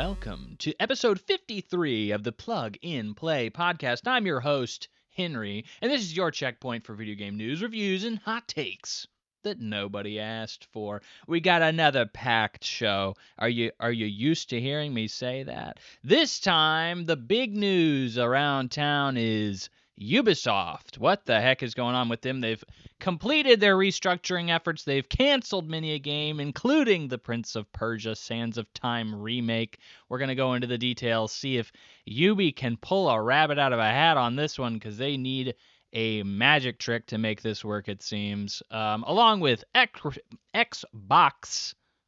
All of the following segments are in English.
welcome to episode 53 of the Plug in Play podcast. I'm your host, Henry, and this is your checkpoint for video game news, reviews, and hot takes that nobody asked for. We got another packed show. Are you used to hearing me say that? This time, the big news around town is Ubisoft. What the heck is going on with them? They've completed their restructuring efforts. They've canceled many a game, including the Prince of Persia Sands of Time remake. We're going to go into the details, see if Ubi can pull a rabbit out of a hat on this one, because they need a magic trick to make this work, it seems. Along with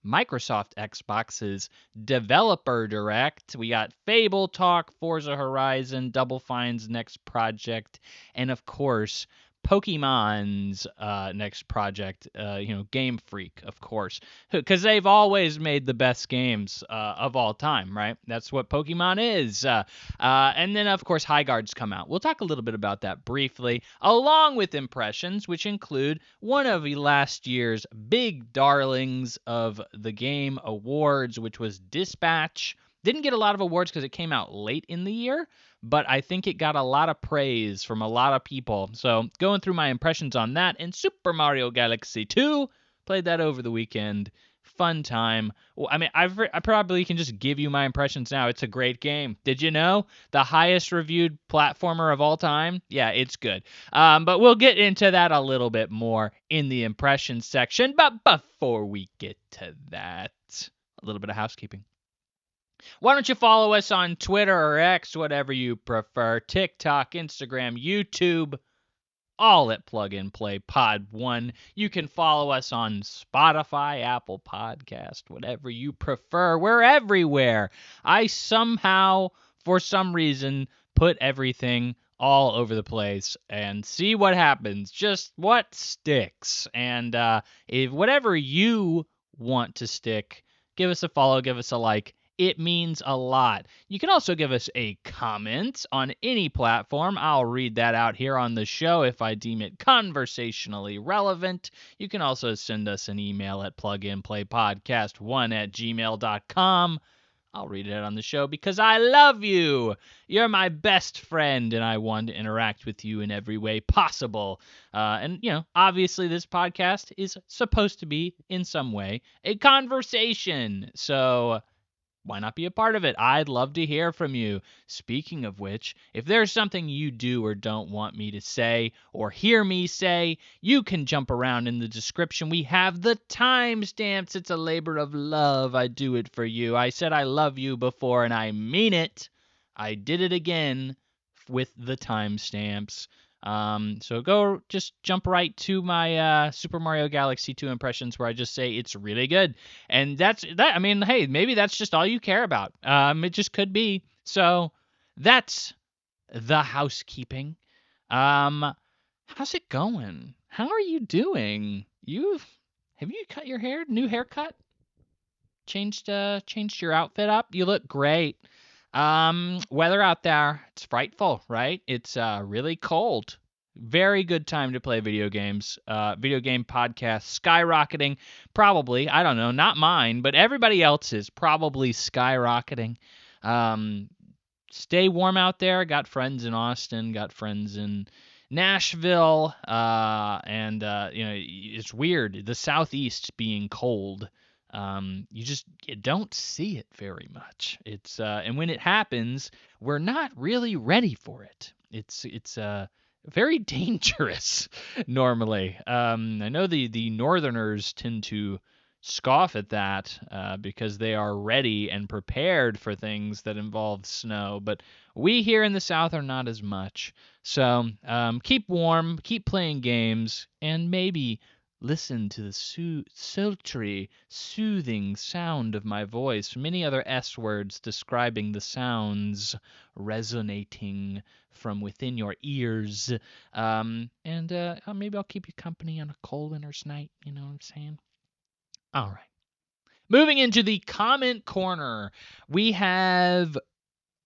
Microsoft Xbox's Developer Direct. We got Fable talk, Forza Horizon, Double Fine's next project, and of course, Pokemon's next project, Game Freak, of course, because they've always made the best games of all time, right? That's what Pokemon is. And then, of course, Highguard's come out. We'll talk a little bit about that briefly, along with impressions, which include one of last year's big darlings of the Game Awards, which was Dispatch. Didn't get a lot of awards because it came out late in the year, but I think it got a lot of praise from a lot of people. So going through my impressions on that, and Super Mario Galaxy 2, played that over the weekend. Fun time. Well, I mean, I probably can just give you my impressions now. It's a great game. Did you know? The highest reviewed platformer of all time? Yeah, it's good. But we'll get into that a little bit more in the impressions section. But before we get to that, a little bit of housekeeping. Why don't you follow us on Twitter or X, whatever you prefer, TikTok, Instagram, YouTube, all at Plug and Play Pod 1. You can follow us on Spotify, Apple Podcast, whatever you prefer. We're everywhere. I somehow, for some reason, put everything all over the place and see what happens, just what sticks. And if whatever you want to stick, give us a follow, give us a like. It means a lot. You can also give us a comment on any platform. I'll read that out here on the show if I deem it conversationally relevant. You can also send us an email at pluginplaypodcast1@gmail.com. I'll read it on the show because I love you. You're my best friend, and I want to interact with you in every way possible. And obviously this podcast is supposed to be, in some way, a conversation. So why not be a part of it? I'd love to hear from you. Speaking of which, if there's something you do or don't want me to say or hear me say, you can jump around in the description. We have the timestamps. It's a labor of love. I do it for you. I said I love you before, and I mean it. I did it again with the timestamps. So go just jump right to my Super Mario Galaxy 2 impressions where I just say it's really good. And that's that. I mean, hey, maybe that's just all you care about. It just could be. So that's the housekeeping. How's it going? How are you doing? Have you cut your hair? New haircut? Changed your outfit up? You look great. Weather out there, it's frightful, right? It's really cold. Very good time to play video games. Video game podcasts skyrocketing. Probably, I don't know, not mine, but everybody else's probably skyrocketing. Stay warm out there. Got friends in Austin, got friends in Nashville, and it's weird. The Southeast being cold. You don't see it very much. It's and when it happens, we're not really ready for it. It's very dangerous normally. I know the Northerners tend to scoff at that because they are ready and prepared for things that involve snow, but we here in the South are not as much. So keep warm, keep playing games, and maybe listen to the sultry, soothing sound of my voice. Many other S words describing the sounds resonating from within your ears. Maybe I'll keep you company on a cold winter's night. You know what I'm saying? All right. Moving into the comment corner, we have,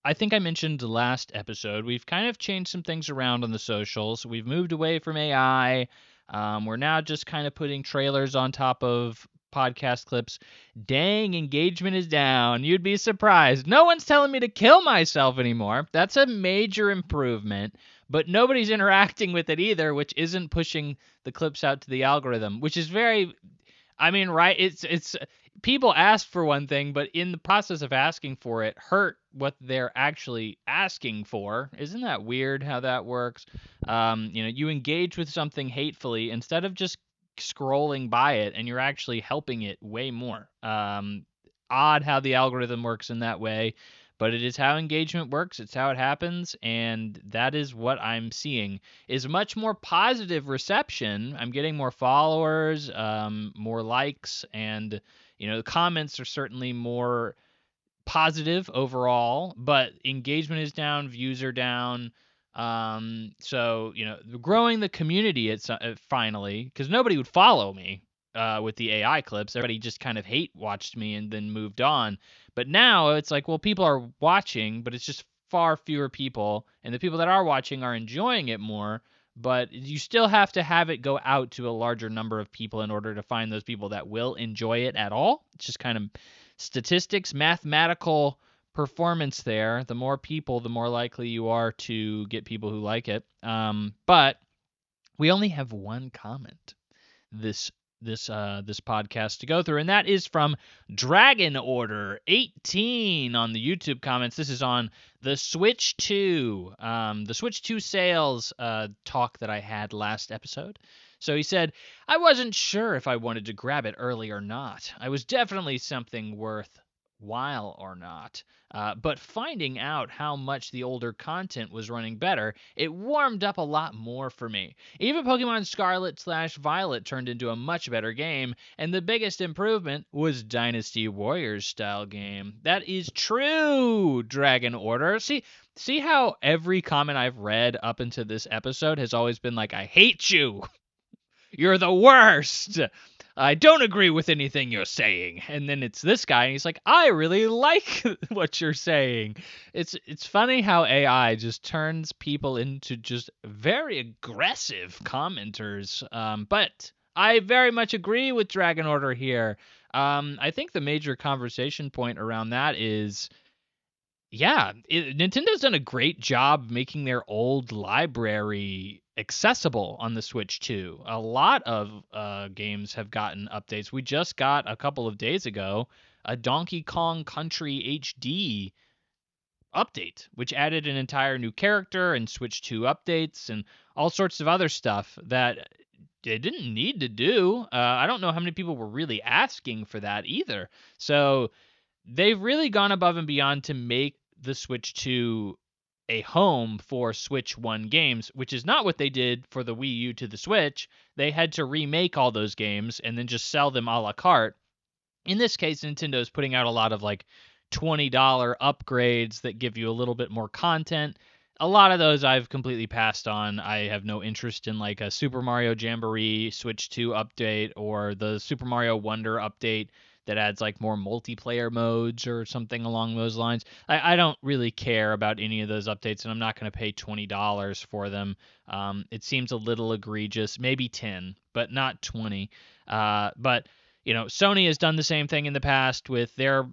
I think I mentioned the last episode, we've kind of changed some things around on the socials. We've moved away from AI. We're now just kind of putting trailers on top of podcast clips. Dang, engagement is down. You'd be surprised. No one's telling me to kill myself anymore. That's a major improvement, but nobody's interacting with it either, which isn't pushing the clips out to the algorithm, which is very, I mean, right? It's people ask for one thing, but in the process of asking for it, hurt what they're actually asking for. Isn't that weird how that works? You engage with something hatefully instead of just scrolling by it, and you're actually helping it way more. Odd how the algorithm works in that way, but it is how engagement works. It's how it happens, and that is what I'm seeing is much more positive reception. I'm getting more followers, more likes, and the comments are certainly more positive overall, but engagement is down, views are down. So growing the community finally, because nobody would follow me with the AI clips. Everybody just kind of hate watched me and then moved on. But now it's like, well, people are watching, but it's just far fewer people, and the people that are watching are enjoying it more. But you still have to have it go out to a larger number of people in order to find those people that will enjoy it at all. It's just kind of statistics, mathematical performance there. The more people, the more likely you are to get people who like it. But we only have one comment this podcast to go through, and that is from Dragon Order 18 on the YouTube comments. This is on the Switch 2, the Switch 2 sales talk that I had last episode. So he said, I wasn't sure if I wanted to grab it early or not. I was definitely something worthwhile or not. But finding out how much the older content was running better, it warmed up a lot more for me. Even Pokemon Scarlet/Violet turned into a much better game, and the biggest improvement was Dynasty Warriors style game. That is true, Dragon Order. See how every comment I've read up into this episode has always been like, I hate you. You're the worst. I don't agree with anything you're saying. And then it's this guy, and he's like, I really like what you're saying. It's funny how AI just turns people into just very aggressive commenters. But I very much agree with Dragon Order here. I think the major conversation point around that is, yeah, Nintendo's done a great job making their old library accessible on the Switch 2. A lot of games have gotten updates. We just got a couple of days ago a Donkey Kong Country HD update, which added an entire new character and Switch 2 updates and all sorts of other stuff that they didn't need to do. I don't know how many people were really asking for that either. So they've really gone above and beyond to make the Switch 2 a home for Switch 1 games, which is not what they did for the Wii U to the Switch. They had to remake all those games and then just sell them a la carte. In this case, Nintendo's putting out a lot of like $20 upgrades that give you a little bit more content. A lot of those I've completely passed on. I have no interest in like a Super Mario Jamboree Switch 2 update or the Super Mario Wonder update that adds like more multiplayer modes or something along those lines. I don't really care about any of those updates, and I'm not going to pay $20 for them. It seems a little egregious, maybe 10, but not 20. But Sony has done the same thing in the past with their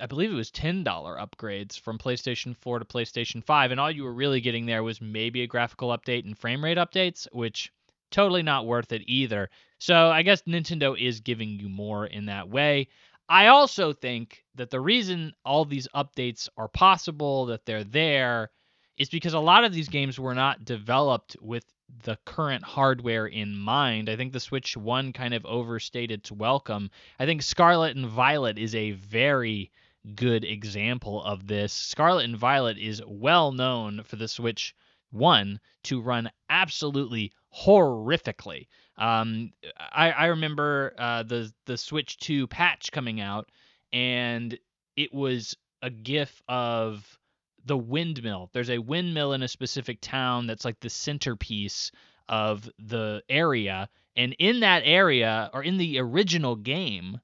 I believe it was $10 upgrades from PlayStation 4 to PlayStation 5, and all you were really getting there was maybe a graphical update and frame rate updates, which totally not worth it either. So I guess Nintendo is giving you more in that way. I also think that the reason all these updates are possible, that they're there, is because a lot of these games were not developed with the current hardware in mind. I think the Switch 1 kind of overstayed its welcome. I think Scarlet and Violet is a very good example of this. Scarlet and Violet is well known for the Switch 1 to run absolutely horrifically. I remember the Switch 2 patch coming out, and it was a gif of the windmill. There's a windmill in a specific town that's like the centerpiece of the area, and in that area, or in the original game,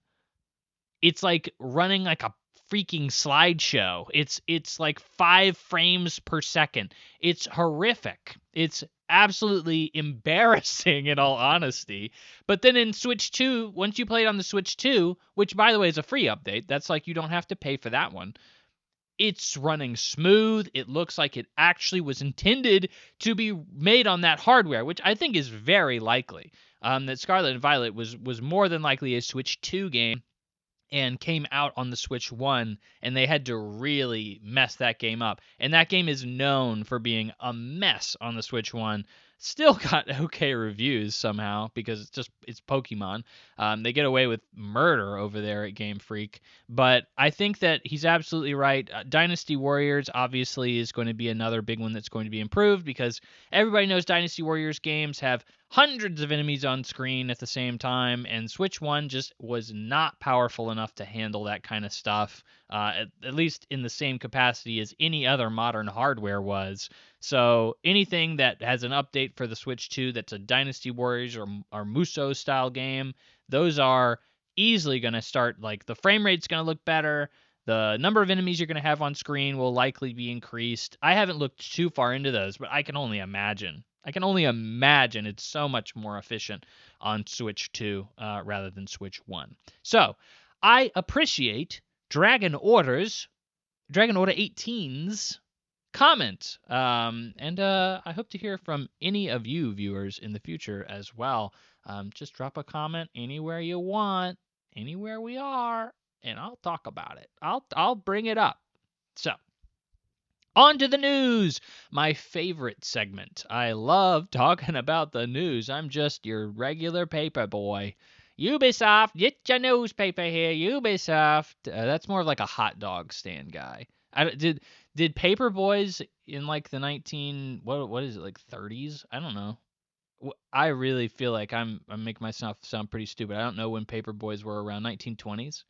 it's like running like a freaking slideshow. It's like 5 frames per second. It's horrific. It's absolutely embarrassing in all honesty. But then in Switch 2, once you play it on the Switch 2, which by the way is a free update, that's like you don't have to pay for that one. It's running smooth. It looks like it actually was intended to be made on that hardware, which I think is very likely. That Scarlet and Violet was more than likely a Switch 2 game and came out on the Switch 1, and they had to really mess that game up. And that game is known for being a mess on the Switch 1. Still got okay reviews somehow because it's Pokemon. They get away with murder over there at Game Freak. But I think that he's absolutely right. Dynasty Warriors obviously is going to be another big one that's going to be improved because everybody knows Dynasty Warriors games have hundreds of enemies on screen at the same time, and Switch 1 just was not powerful enough to handle that kind of stuff, at least in the same capacity as any other modern hardware was. So anything that has an update for the Switch 2 that's a Dynasty Warriors or Muso style game, those are easily going to start, like, the frame rate's going to look better. The number of enemies you're going to have on screen will likely be increased. I haven't looked too far into those, but I can only imagine. It's so much more efficient on Switch 2 rather than Switch 1. So I appreciate Dragon Order 18's comment. And I hope to hear from any of you viewers in the future as well. Just drop a comment anywhere you want, anywhere we are, and I'll talk about it. I'll bring it up. So, on to the news, my favorite segment. I love talking about the news. I'm just your regular paper boy. Ubisoft, get your newspaper here, Ubisoft. That's more of like a hot dog stand guy. Did paper boys in like the what is it, like 30s? I don't know. I really feel like I'm making myself sound pretty stupid. I don't know when paper boys were around. 1920s.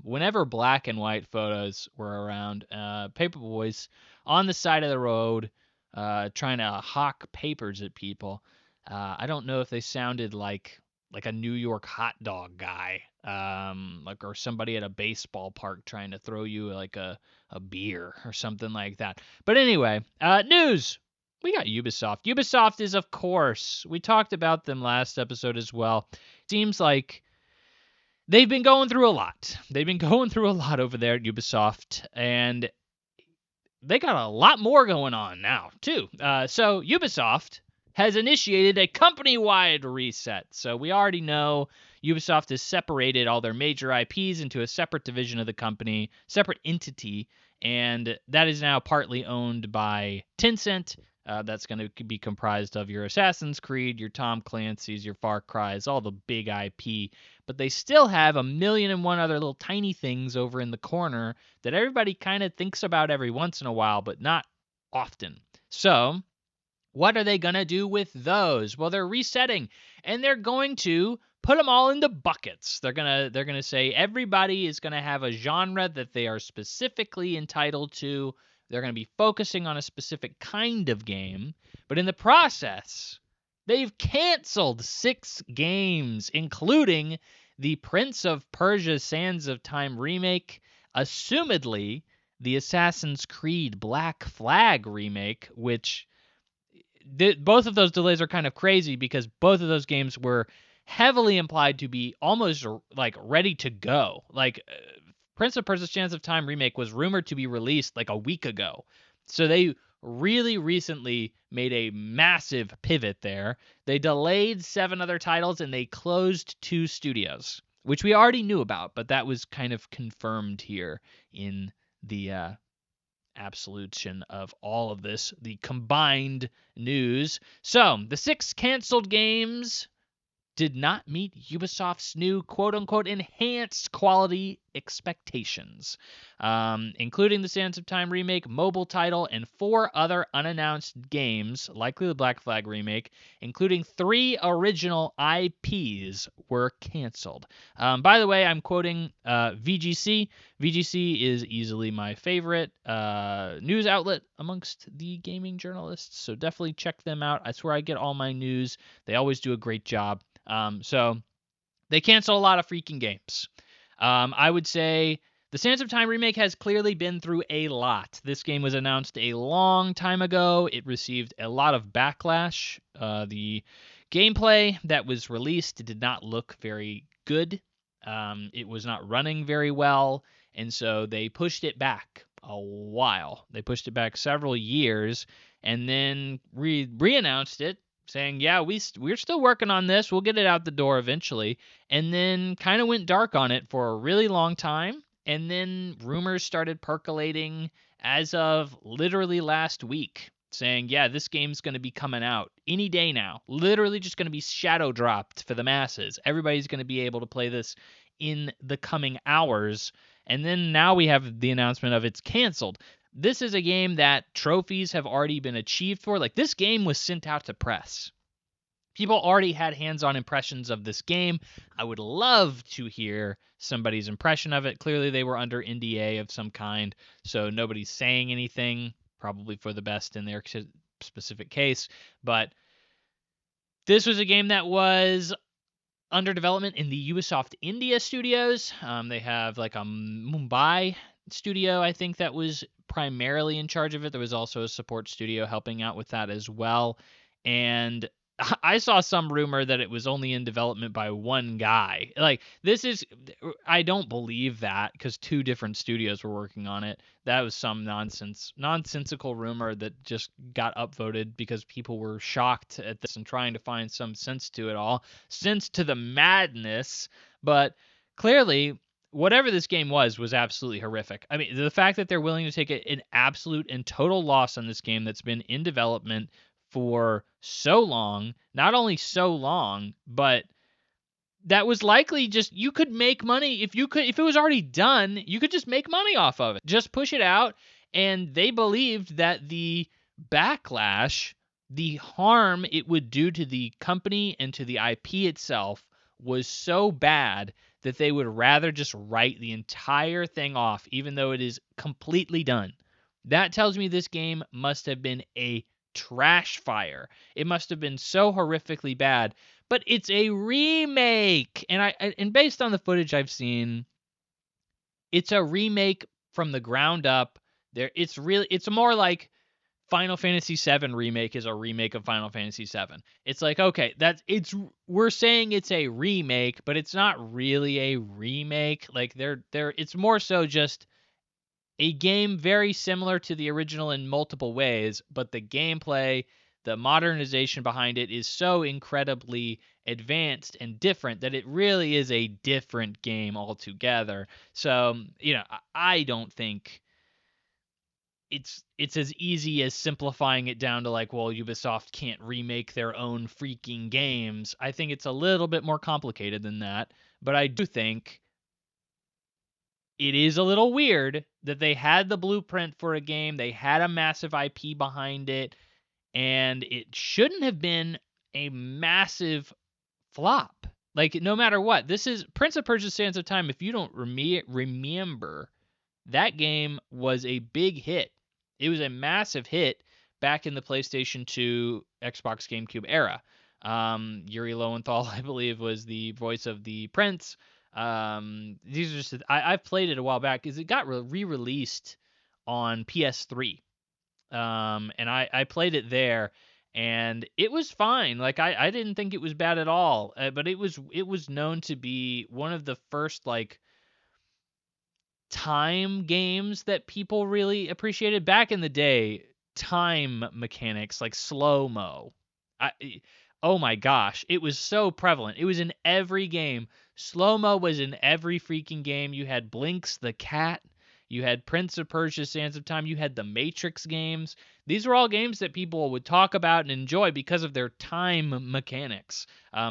Whenever black and white photos were around, paper boys on the side of the road, trying to hawk papers at people. I don't know if they sounded like a New York hot dog guy, or somebody at a baseball park trying to throw you like a beer or something like that. But anyway, news. We got Ubisoft. Ubisoft is, of course, we talked about them last episode as well. Seems like they've been going through a lot. Over there at Ubisoft, and they got a lot more going on now, too. So Ubisoft has initiated a company-wide reset. So we already know Ubisoft has separated all their major IPs into a separate division of the company, separate entity, and that is now partly owned by Tencent. That's going to be comprised of your Assassin's Creed, your Tom Clancy's, your Far Cry's, all the big IP. But they still have 1,000,001 other little tiny things over in the corner that everybody kind of thinks about every once in a while, but not often. So what are they going to do with those? Well, they're resetting, and they're going to put them all into buckets. They're going to say everybody is going to have a genre that they are specifically entitled to. They're going to be focusing on a specific kind of game, but in the process, they've canceled 6 games, including the Prince of Persia Sands of Time remake, assumedly the Assassin's Creed Black Flag remake, which both of those delays are kind of crazy because both of those games were heavily implied to be almost like ready to go. Like Prince of Persia: Sands of Time remake was rumored to be released like a week ago. So they really recently made a massive pivot there. They delayed 7 other titles and they closed 2 studios, which we already knew about, but that was kind of confirmed here in the absolution of all of this, the combined news. So the 6 canceled games did not meet Ubisoft's new quote-unquote enhanced quality expectations, including the Sands of Time remake, mobile title, and 4 other unannounced games, likely the Black Flag remake, including 3 original IPs were canceled. By the way, I'm quoting VGC. VGC is easily my favorite news outlet amongst the gaming journalists, so definitely check them out. That's where I get all my news. They always do a great job. So they cancel a lot of freaking games. I would say The Sands of Time remake has clearly been through a lot. This game was announced a long time ago. It received a lot of backlash. The gameplay that was released did not look very good. It was not running very well, and so they pushed it back a while. They pushed it back several years, and then re-announced it, saying, "Yeah, we're still working on this. We'll get it out the door eventually." And then kind of went dark on it for a really long time. And then rumors started percolating as of literally last week, saying, yeah, this game's going to be coming out any day now. Literally just going to be shadow dropped for the masses. Everybody's going to be able to play this in the coming hours. And then now we have the announcement of it's canceled. This is a game that trophies have already been achieved for. Like, this game was sent out to press. People already had hands-on impressions of this game. I would love to hear somebody's impression of it. Clearly, they were under NDA of some kind, so nobody's saying anything, probably for the best in their specific case. But this was a game that was under development in the Ubisoft India studios. They have like a Mumbai studio, I think, that was primarily in charge of it. There was also a support studio helping out with that as well. And I saw some rumor that it was only in development by one guy. Like, I don't believe that, because 2 different studios were working on it. That was some nonsensical rumor that just got upvoted because people were shocked at this and trying to find some sense to it all. Sense to the madness. But clearly, whatever this game was absolutely horrific. I mean, the fact that they're willing to take an absolute and total loss on this game that's been in development for so long, not only so long, but that was likely just, you could make money if it was already done, you could just make money off of it. Just push it out. And they believed that the backlash, the harm it would do to the company and to the IP itself was so bad that they would rather just write the entire thing off, even though it is completely done. That tells me this game must have been a trash fire. It must have been so horrifically bad. But it's a remake, and based on the footage I've seen, it's a remake from the ground up. It's more like Final Fantasy VII Remake is a remake of Final Fantasy VII. It's like, okay, we're saying it's a remake, but it's not really a remake. Like, it's more so just a game very similar to the original in multiple ways, but the gameplay, the modernization behind it is so incredibly advanced and different that it really is a different game altogether. So, I don't think it's as easy as simplifying it down to like, well, Ubisoft can't remake their own freaking games. I think it's a little bit more complicated than that, but I do think it is a little weird that they had the blueprint for a game, they had a massive IP behind it, and it shouldn't have been a massive flop. Like, no matter what, this is Prince of Persia: Sands of Time. If you don't remember, that game was a big hit. It was a massive hit back in the PlayStation 2, Xbox, GameCube era. Yuri Lowenthal, I believe, was the voice of the prince. These are just I've played it a while back because it got re-released on PS3. And I played it there, and it was fine. Like, I didn't think it was bad at all. But it was known to be one of the first like time games that people really appreciated back in the day. Time mechanics like slow-mo. Oh my gosh, it was so prevalent. It was in every game. Slow-mo was in every freaking game. You had Blinks the Cat. You had Prince of Persia: Sands of Time. You had the Matrix games. These were all games that people would talk about and enjoy because of their time mechanics,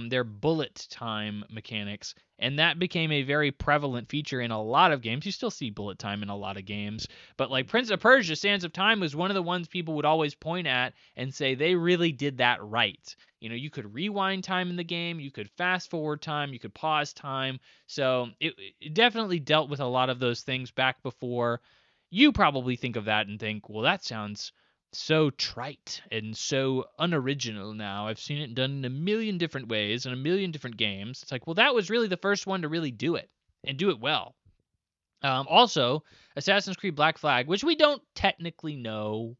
their bullet time mechanics. And that became a very prevalent feature in a lot of games. You still see bullet time in a lot of games. But like Prince of Persia: Sands of Time was one of the ones people would always point at and say they really did that right. You could rewind time in the game. You could fast forward time. You could pause time. So it definitely dealt with a lot of those things back before. You probably think of that and think, well, that sounds so trite and so unoriginal now. I've seen it done in a million different ways in a million different games. It's like, well, that was really the first one to really do it and do it well. Also, Assassin's Creed Black Flag, which we don't technically know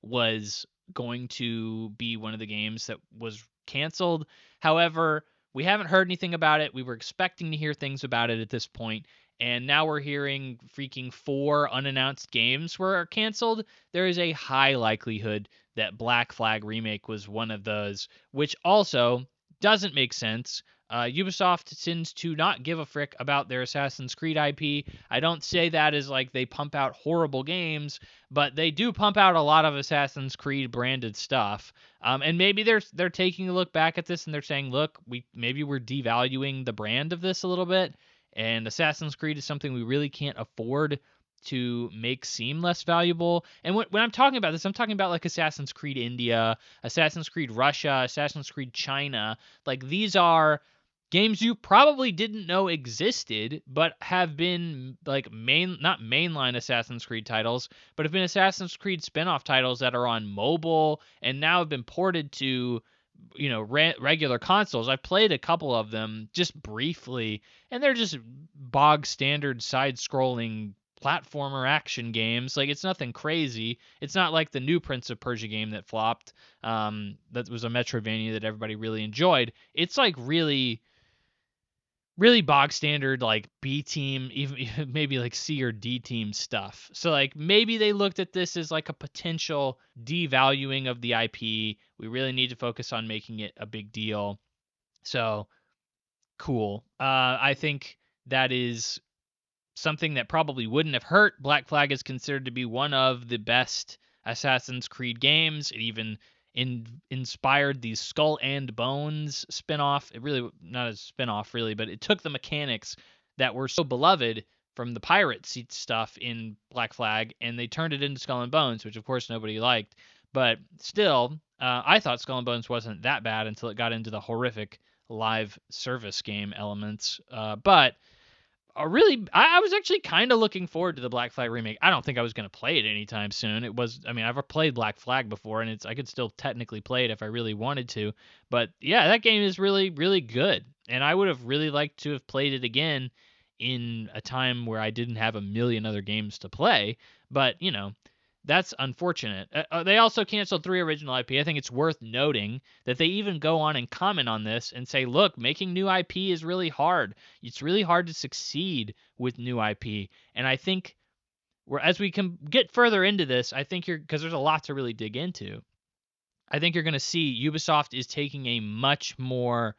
was going to be one of the games that was canceled. However, we haven't heard anything about it. We were expecting to hear things about it at this point, and now we're hearing freaking 4 unannounced games were canceled. There is a high likelihood that Black Flag Remake was one of those, which also doesn't make sense. Ubisoft tends to not give a frick about their Assassin's Creed IP. I don't say that as like they pump out horrible games, but they do pump out a lot of Assassin's Creed branded stuff. And maybe they're taking a look back at this and they're saying, look, we're devaluing the brand of this a little bit, and Assassin's Creed is something we really can't afford to make seem less valuable. And when I'm talking about this, I'm talking about like Assassin's Creed India, Assassin's Creed Russia, Assassin's Creed China. Like these are games you probably didn't know existed, but have been like not mainline Assassin's Creed titles, but have been Assassin's Creed spin-off titles that are on mobile and now have been ported to regular consoles. I've played a couple of them just briefly, and they're just bog standard side-scrolling platformer action games. Like, it's nothing crazy. It's not like the new Prince of Persia game that flopped. That was a Metroidvania that everybody really enjoyed. It's like really bog standard, like B team, even maybe like C or D team stuff. So like maybe they looked at this as like a potential devaluing of the IP. We really need to focus on making it a big deal. So cool. I think that is something that probably wouldn't have hurt. Black Flag is considered to be one of the best Assassin's Creed games. It even inspired the Skull and Bones spin-off. It really not a spin-off really, but it took the mechanics that were so beloved from the pirate seat stuff in Black Flag, and they turned it into Skull and Bones, which of course nobody liked. But still, I thought Skull and Bones wasn't that bad until it got into the horrific live service game elements. But I was actually kind of looking forward to the Black Flag remake. I don't think I was going to play it anytime soon. I've played Black Flag before, and I could still technically play it if I really wanted to. But yeah, that game is really, really good, and I would have really liked to have played it again in a time where I didn't have a million other games to play. But that's unfortunate. They also canceled 3 original IP. I think it's worth noting that they even go on and comment on this and say, look, making new IP is really hard. It's really hard to succeed with new IP. And I think as we can get further into this, I think because there's a lot to really dig into, I think you're going to see Ubisoft is taking a much more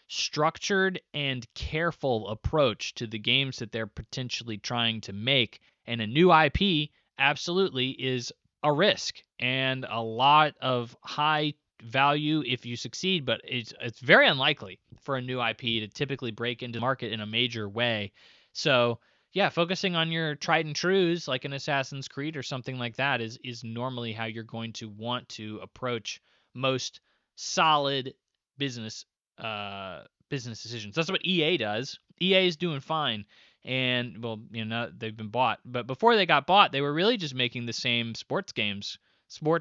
structured and careful approach to the games that they're potentially trying to make. And a new IP absolutely is a risk and a lot of high value if you succeed, but it's very unlikely for a new IP to typically break into the market in a major way. So yeah, focusing on your tried and trues like an Assassin's Creed or something like that is normally how you're going to want to approach most solid business business decisions. That's what EA does. EA is doing fine. And well, they've been bought, but before they got bought, they were really just making the same sports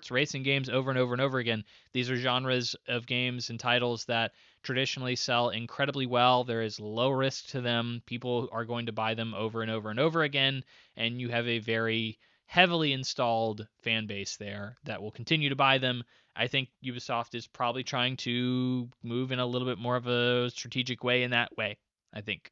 racing games over and over and over again. These are genres of games and titles that traditionally sell incredibly well. There is low risk to them. People are going to buy them over and over and over again, and you have a very heavily installed fan base there that will continue to buy them. I think Ubisoft is probably trying to move in a little bit more of a strategic way in that way, I think.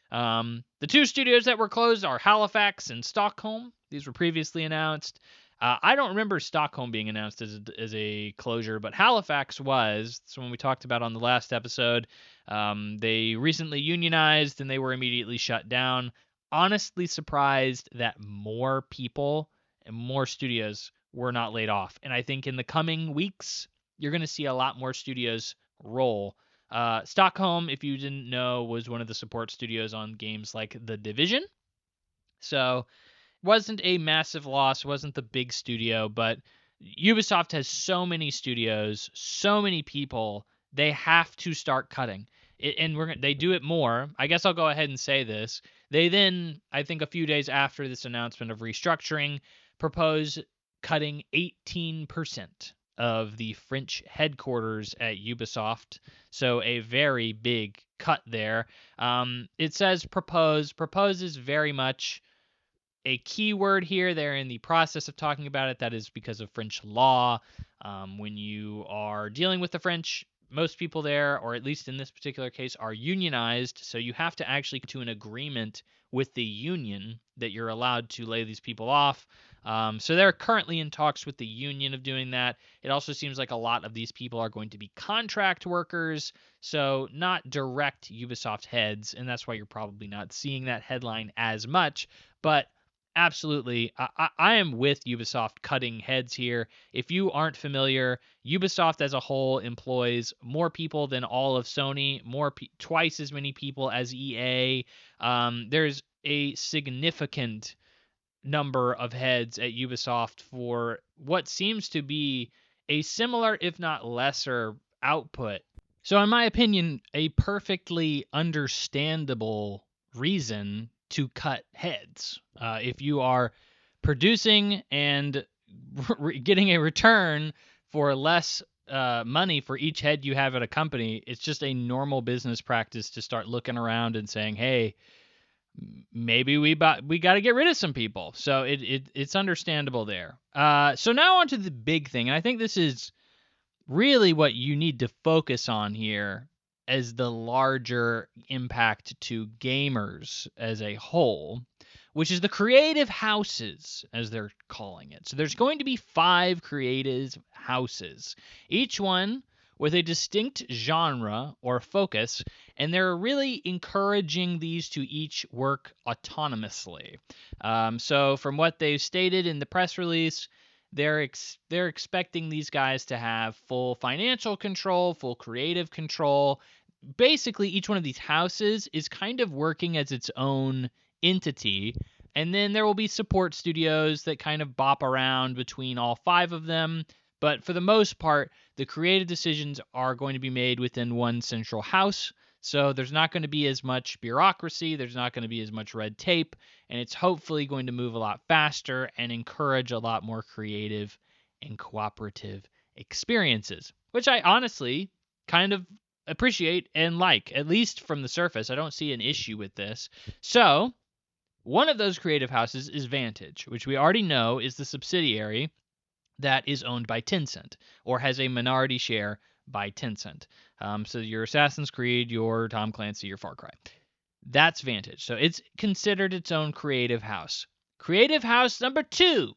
The 2 studios that were closed are Halifax and Stockholm. These were previously announced. I don't remember Stockholm being announced as a closure, but Halifax was. That's when we talked about on the last episode. They recently unionized and they were immediately shut down. Honestly surprised that more people and more studios were not laid off. And I think in the coming weeks, you're going to see a lot more studios roll. Stockholm, if you didn't know, was one of the support studios on games like The Division. So wasn't a massive loss, wasn't the big studio, but Ubisoft has so many studios, so many people, they have to start cutting. They do it more. I guess I'll go ahead and say this. They then, I think a few days after this announcement of restructuring, propose cutting 18% of the French headquarters at Ubisoft. So a very big cut there. It says propose. Propose is very much a key word here. They're in the process of talking about it. That is because of French law. When you are dealing with the French, most people there, or at least in this particular case, are unionized. So you have to actually come to an agreement with the union that you're allowed to lay these people off. So they're currently in talks with the union of doing that. It also seems like a lot of these people are going to be contract workers, so not direct Ubisoft heads, and that's why you're probably not seeing that headline as much. But absolutely, I am with Ubisoft cutting heads here. If you aren't familiar, Ubisoft as a whole employs more people than all of Sony, twice as many people as EA. There's a significant number of heads at Ubisoft for what seems to be a similar, if not lesser, output. So, in my opinion, a perfectly understandable reason to cut heads. If you are producing and getting a return for less money for each head you have at a company, it's just a normal business practice to start looking around and saying, hey, maybe we got to get rid of some people. So it's understandable there. So now on to the big thing, and I think this is really what you need to focus on here as the larger impact to gamers as a whole, which is the creative houses, as they're calling it. So there's going to be 5 creative houses, each one with a distinct genre or focus, and they're really encouraging these to each work autonomously. So from what they've stated in the press release, they're expecting these guys to have full financial control, full creative control. Basically, each one of these houses is kind of working as its own entity, and then there will be support studios that kind of bop around between all 5 of them. But for the most part, the creative decisions are going to be made within one central house. So there's not going to be as much bureaucracy, there's not going to be as much red tape, and it's hopefully going to move a lot faster and encourage a lot more creative and cooperative experiences, which I honestly kind of appreciate and like, at least from the surface. I don't see an issue with this. So one of those creative houses is Vantage, which we already know is the subsidiary that is owned by Tencent or has a minority share by Tencent. So your Assassin's Creed, your Tom Clancy, your Far Cry. That's Vantage. So it's considered its own creative house. Creative house number 2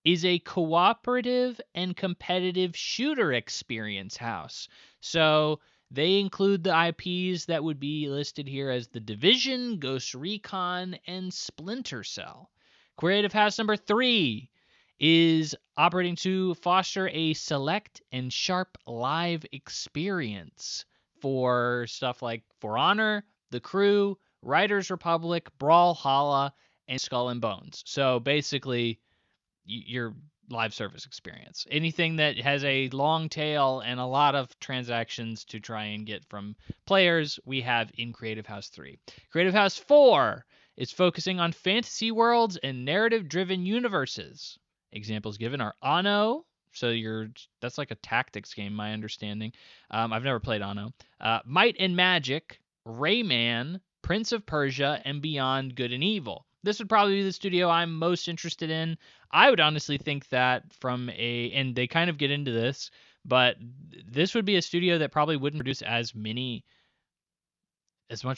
is a cooperative and competitive shooter experience house. So they include the IPs that would be listed here as The Division, Ghost Recon, and Splinter Cell. Creative house number 3 is operating to foster a select and sharp live experience for stuff like For Honor, The Crew, Riders Republic, Brawlhalla, and Skull and Bones. So basically, your live service experience. Anything that has a long tail and a lot of transactions to try and get from players, we have in Creative House 3. Creative House 4 is focusing on fantasy worlds and narrative-driven universes. Examples given are Anno, so that's like a tactics game, my understanding. I've never played Anno. Might and Magic, Rayman, Prince of Persia, and Beyond Good and Evil. This would probably be the studio I'm most interested in. I would honestly think that and they kind of get into this, but this would be a studio that probably wouldn't produce as much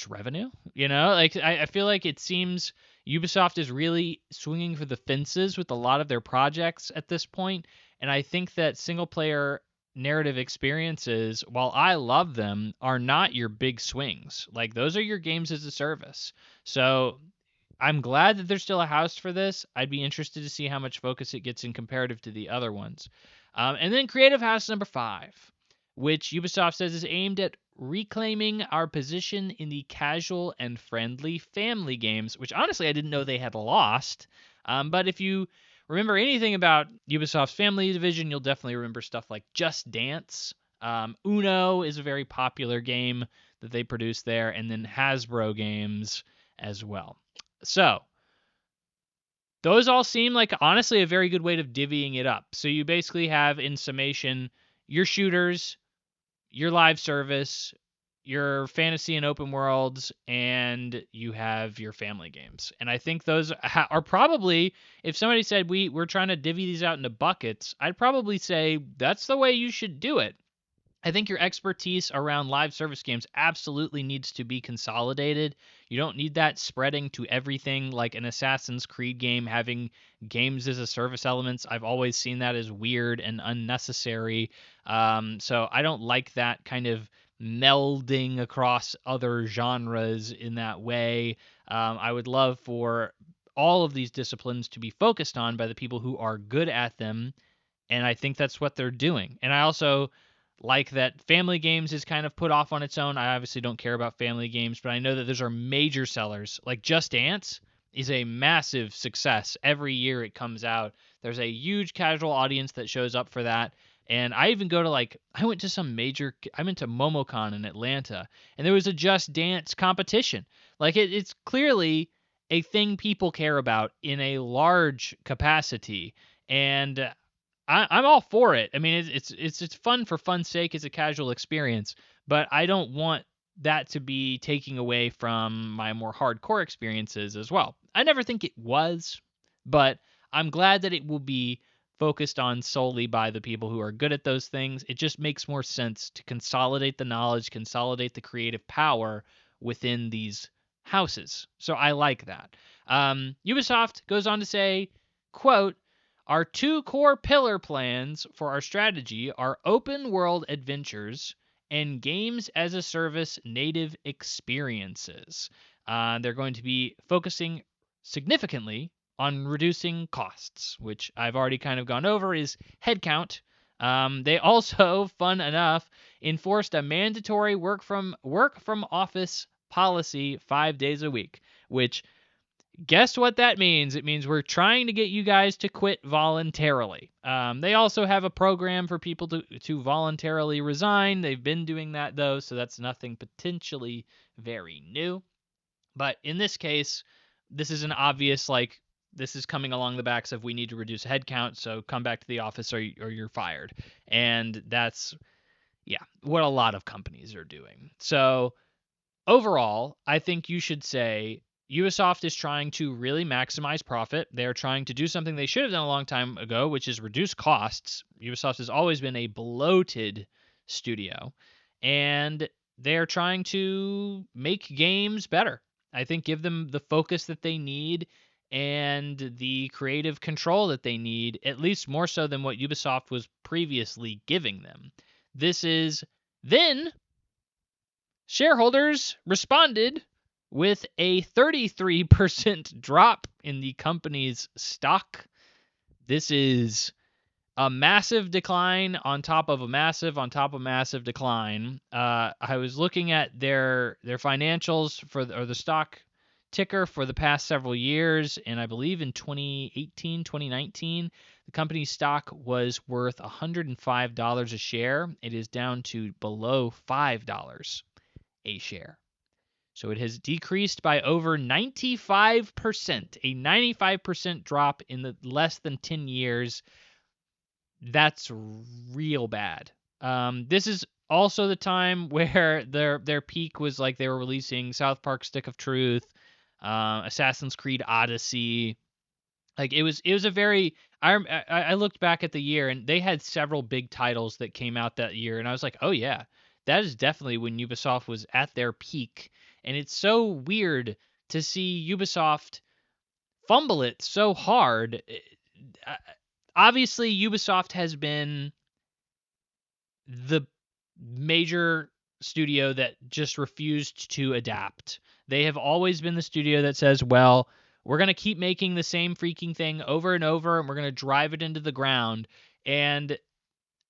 revenue. Like I feel like it seems Ubisoft is really swinging for the fences with a lot of their projects at this point, and I think that single player narrative experiences, while I love them, are not your big swings. Like those are your games as a service. So I'm glad that there's still a house for this. I'd be interested to see how much focus it gets in comparative to the other ones. And then Creative House number 5, which Ubisoft says is aimed at reclaiming our position in the casual and friendly family games, which honestly I didn't know they had lost. But if you remember anything about Ubisoft's family division, you'll definitely remember stuff like Just Dance. Uno is a very popular game that they produce there, and then Hasbro games as well. So those all seem like, honestly, a very good way of divvying it up. So you basically have, in summation, your shooters, your live service, your fantasy and open worlds, and you have your family games. And I think those are probably, if somebody said we're trying to divvy these out into buckets, I'd probably say that's the way you should do it. I think your expertise around live service games absolutely needs to be consolidated. You don't need that spreading to everything like an Assassin's Creed game having games as a service elements. I've always seen that as weird and unnecessary. So I don't like that kind of melding across other genres in that way. I would love for all of these disciplines to be focused on by the people who are good at them, and I think that's what they're doing. And I also like that family games is kind of put off on its own. I obviously don't care about family games, but I know that those are major sellers. Like Just Dance is a massive success. Every year it comes out. There's a huge casual audience that shows up for that. And I even go to I went to MomoCon in Atlanta, and there was a Just Dance competition. It's clearly a thing people care about in a large capacity. And I'm all for it. I mean, it's fun for fun's sake. It's a casual experience, but I don't want that to be taking away from my more hardcore experiences as well. I never think it was, but I'm glad that it will be focused on solely by the people who are good at those things. It just makes more sense to consolidate the knowledge, consolidate the creative power within these houses. So I like that. Ubisoft goes on to say, quote, our two core pillar plans for our strategy are open world adventures and games as a service native experiences. They're going to be focusing significantly on reducing costs, which I've already kind of gone over is headcount. They also, fun enough, enforced a mandatory work from office policy 5 days a week, which, guess what that means? It means we're trying to get you guys to quit voluntarily. They also have a program for people to voluntarily resign. They've been doing that, though, so that's nothing potentially very new. But in this case, this is an obvious, this is coming along the backs of we need to reduce headcount, so come back to the office or you're fired. And that's, yeah, what a lot of companies are doing. So overall, I think you should say Ubisoft is trying to really maximize profit. They're trying to do something they should have done a long time ago, which is reduce costs. Ubisoft has always been a bloated studio, and they're trying to make games better. I think give them the focus that they need and the creative control that they need, at least more so than what Ubisoft was previously giving them. Then shareholders responded with a 33% drop in the company's stock. This is a massive decline on top of a massive decline. I was looking at their financials or the stock ticker for the past several years, and I believe in 2018, 2019, the company's stock was worth $105 a share. It is down to below $5 a share. So it has decreased by over 95%, a 95% drop in the less than 10 years. That's real bad. This is also the time where their peak was like they were releasing South Park Stick of Truth, Assassin's Creed Odyssey. Like it was a very I looked back at the year and they had several big titles that came out that year, and I was like, oh yeah, that is definitely when Ubisoft was at their peak. And it's so weird to see Ubisoft fumble it so hard. Obviously, Ubisoft has been the major studio that just refused to adapt. They have always been the studio that says, well, we're going to keep making the same freaking thing over and over, and we're going to drive it into the ground. And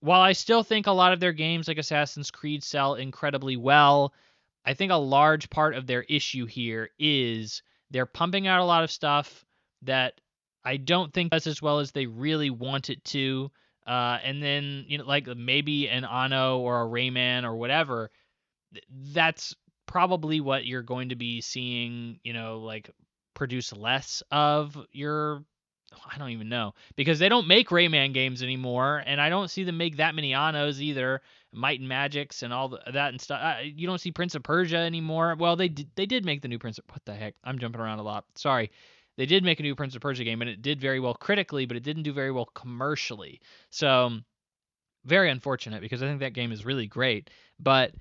while I still think a lot of their games like Assassin's Creed sell incredibly well, I think a large part of their issue here is they're pumping out a lot of stuff that I don't think does as well as they really want it to. And then, like maybe an Anno or a Rayman or whatever, that's probably what you're going to be seeing, like produce less of your I don't even know, because they don't make Rayman games anymore, and I don't see them make that many Annos either. Might and Magics and all that and stuff. You don't see Prince of Persia anymore. Well, they did make the new Prince of, what the heck? I'm jumping around a lot. Sorry. They did make a new Prince of Persia game, and it did very well critically, but it didn't do very well commercially. So very unfortunate, because I think that game is really great. But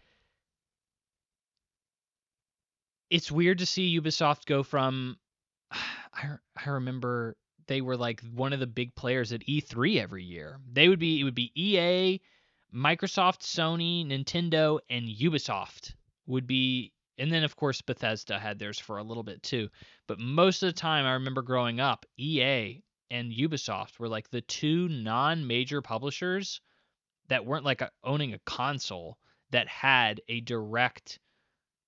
it's weird to see Ubisoft go from I remember they were like one of the big players at E3 every year. It would be EA, Microsoft, Sony, Nintendo, and Ubisoft would be, and then of course Bethesda had theirs for a little bit too. But most of the time I remember growing up, EA and Ubisoft were like the two non-major publishers that weren't like owning a console that had a direct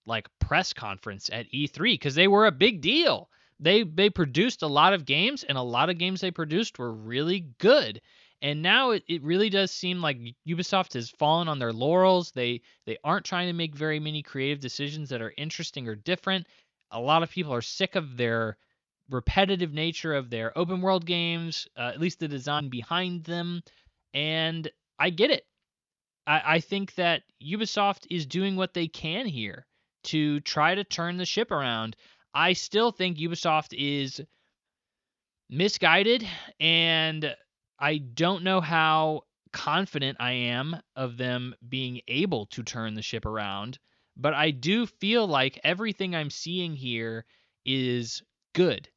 like press conference at E3, because they were a big deal. They produced a lot of games, and a lot of games they produced were really good. And now it really does seem like Ubisoft has fallen on their laurels. They aren't trying to make very many creative decisions that are interesting or different. A lot of people are sick of their repetitive nature of their open world games, at least the design behind them. And I get it. I think that Ubisoft is doing what they can here to try to turn the ship around. I still think Ubisoft is misguided, and I don't know how confident I am of them being able to turn the ship around, but I do feel like everything I'm seeing here is good.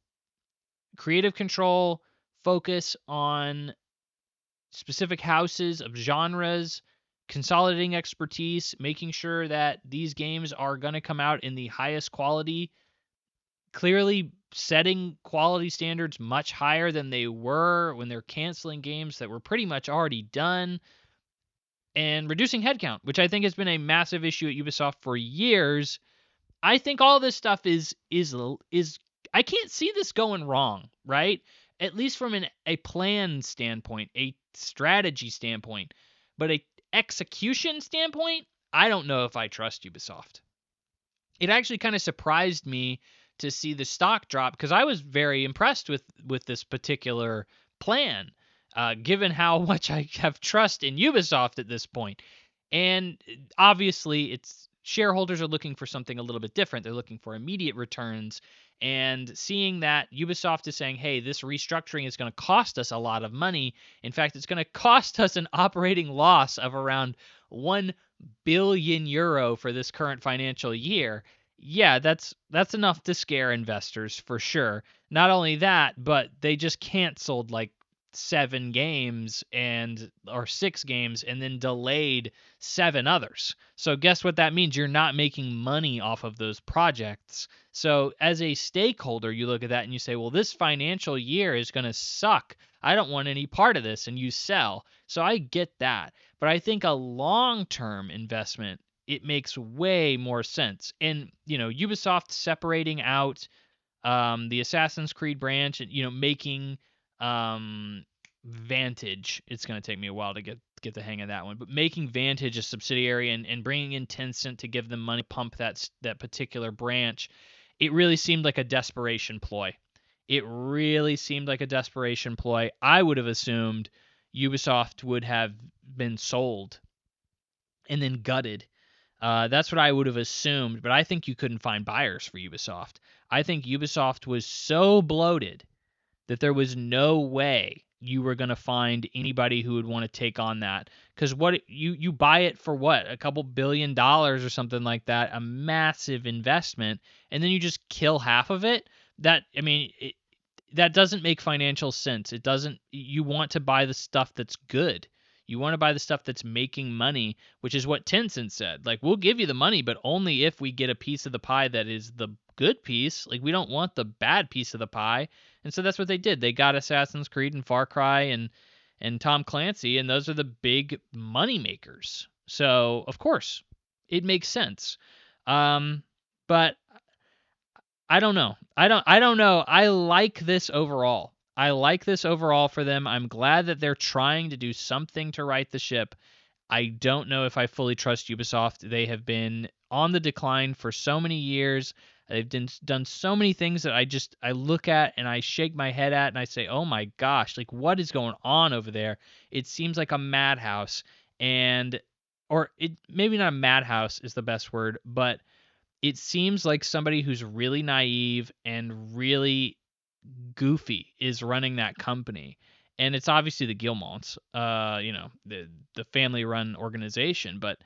Creative control, focus on specific houses of genres, consolidating expertise, making sure that these games are going to come out in the highest quality, clearly setting quality standards much higher than they were when they're canceling games that were pretty much already done, and reducing headcount, which I think has been a massive issue at Ubisoft for years. I think all this stuff is I can't see this going wrong, right? At least from a plan standpoint, a strategy standpoint, but a execution standpoint, I don't know if I trust Ubisoft. It actually kind of surprised me to see the stock drop, because I was very impressed with this particular plan, given how much I have trust in Ubisoft at this point. And obviously, it's shareholders are looking for something a little bit different. They're looking for immediate returns. And seeing that Ubisoft is saying, hey, this restructuring is going to cost us a lot of money. In fact, it's going to cost us an operating loss of around 1 billion euro for this current financial year. Yeah, that's enough to scare investors for sure. Not only that, but they just canceled like 7 games or 6 games and then delayed 7 others. So guess what that means? You're not making money off of those projects. So as a stakeholder, you look at that and you say, well, this financial year is going to suck. I don't want any part of this, and you sell. So I get that. But I think a long-term investment, it makes way more sense. And, Ubisoft separating out the Assassin's Creed branch, and, making Vantage, it's going to take me a while to get the hang of that one, but making Vantage a subsidiary and bringing in Tencent to give them money, pump that particular branch, it really seemed like a desperation ploy. It really seemed like a desperation ploy. I would have assumed Ubisoft would have been sold and then gutted. That's what I would have assumed, but I think you couldn't find buyers for Ubisoft. I think Ubisoft was so bloated that there was no way you were going to find anybody who would want to take on that. Because what you buy it for, what, a couple $1 billion or something like that, a massive investment, and then you just kill half of it. That doesn't make financial sense. It doesn't. You want to buy the stuff that's good. You want to buy the stuff that's making money, which is what Tencent said. Like, we'll give you the money, but only if we get a piece of the pie that is the good piece. Like, we don't want the bad piece of the pie. And so that's what they did. They got Assassin's Creed and Far Cry and Tom Clancy, and those are the big money makers. So, of course, it makes sense. But I don't know. I don't know. I like this overall. I like this overall for them. I'm glad that they're trying to do something to right the ship. I don't know if I fully trust Ubisoft. They have been on the decline for so many years. They've done so many things that I look at and I shake my head at and I say, oh my gosh, like what is going on over there? It seems like a madhouse. Or it maybe not a madhouse is the best word, but it seems like somebody who's really naive and really goofy is running that company. And it's obviously the Guillemets, the family-run organization, but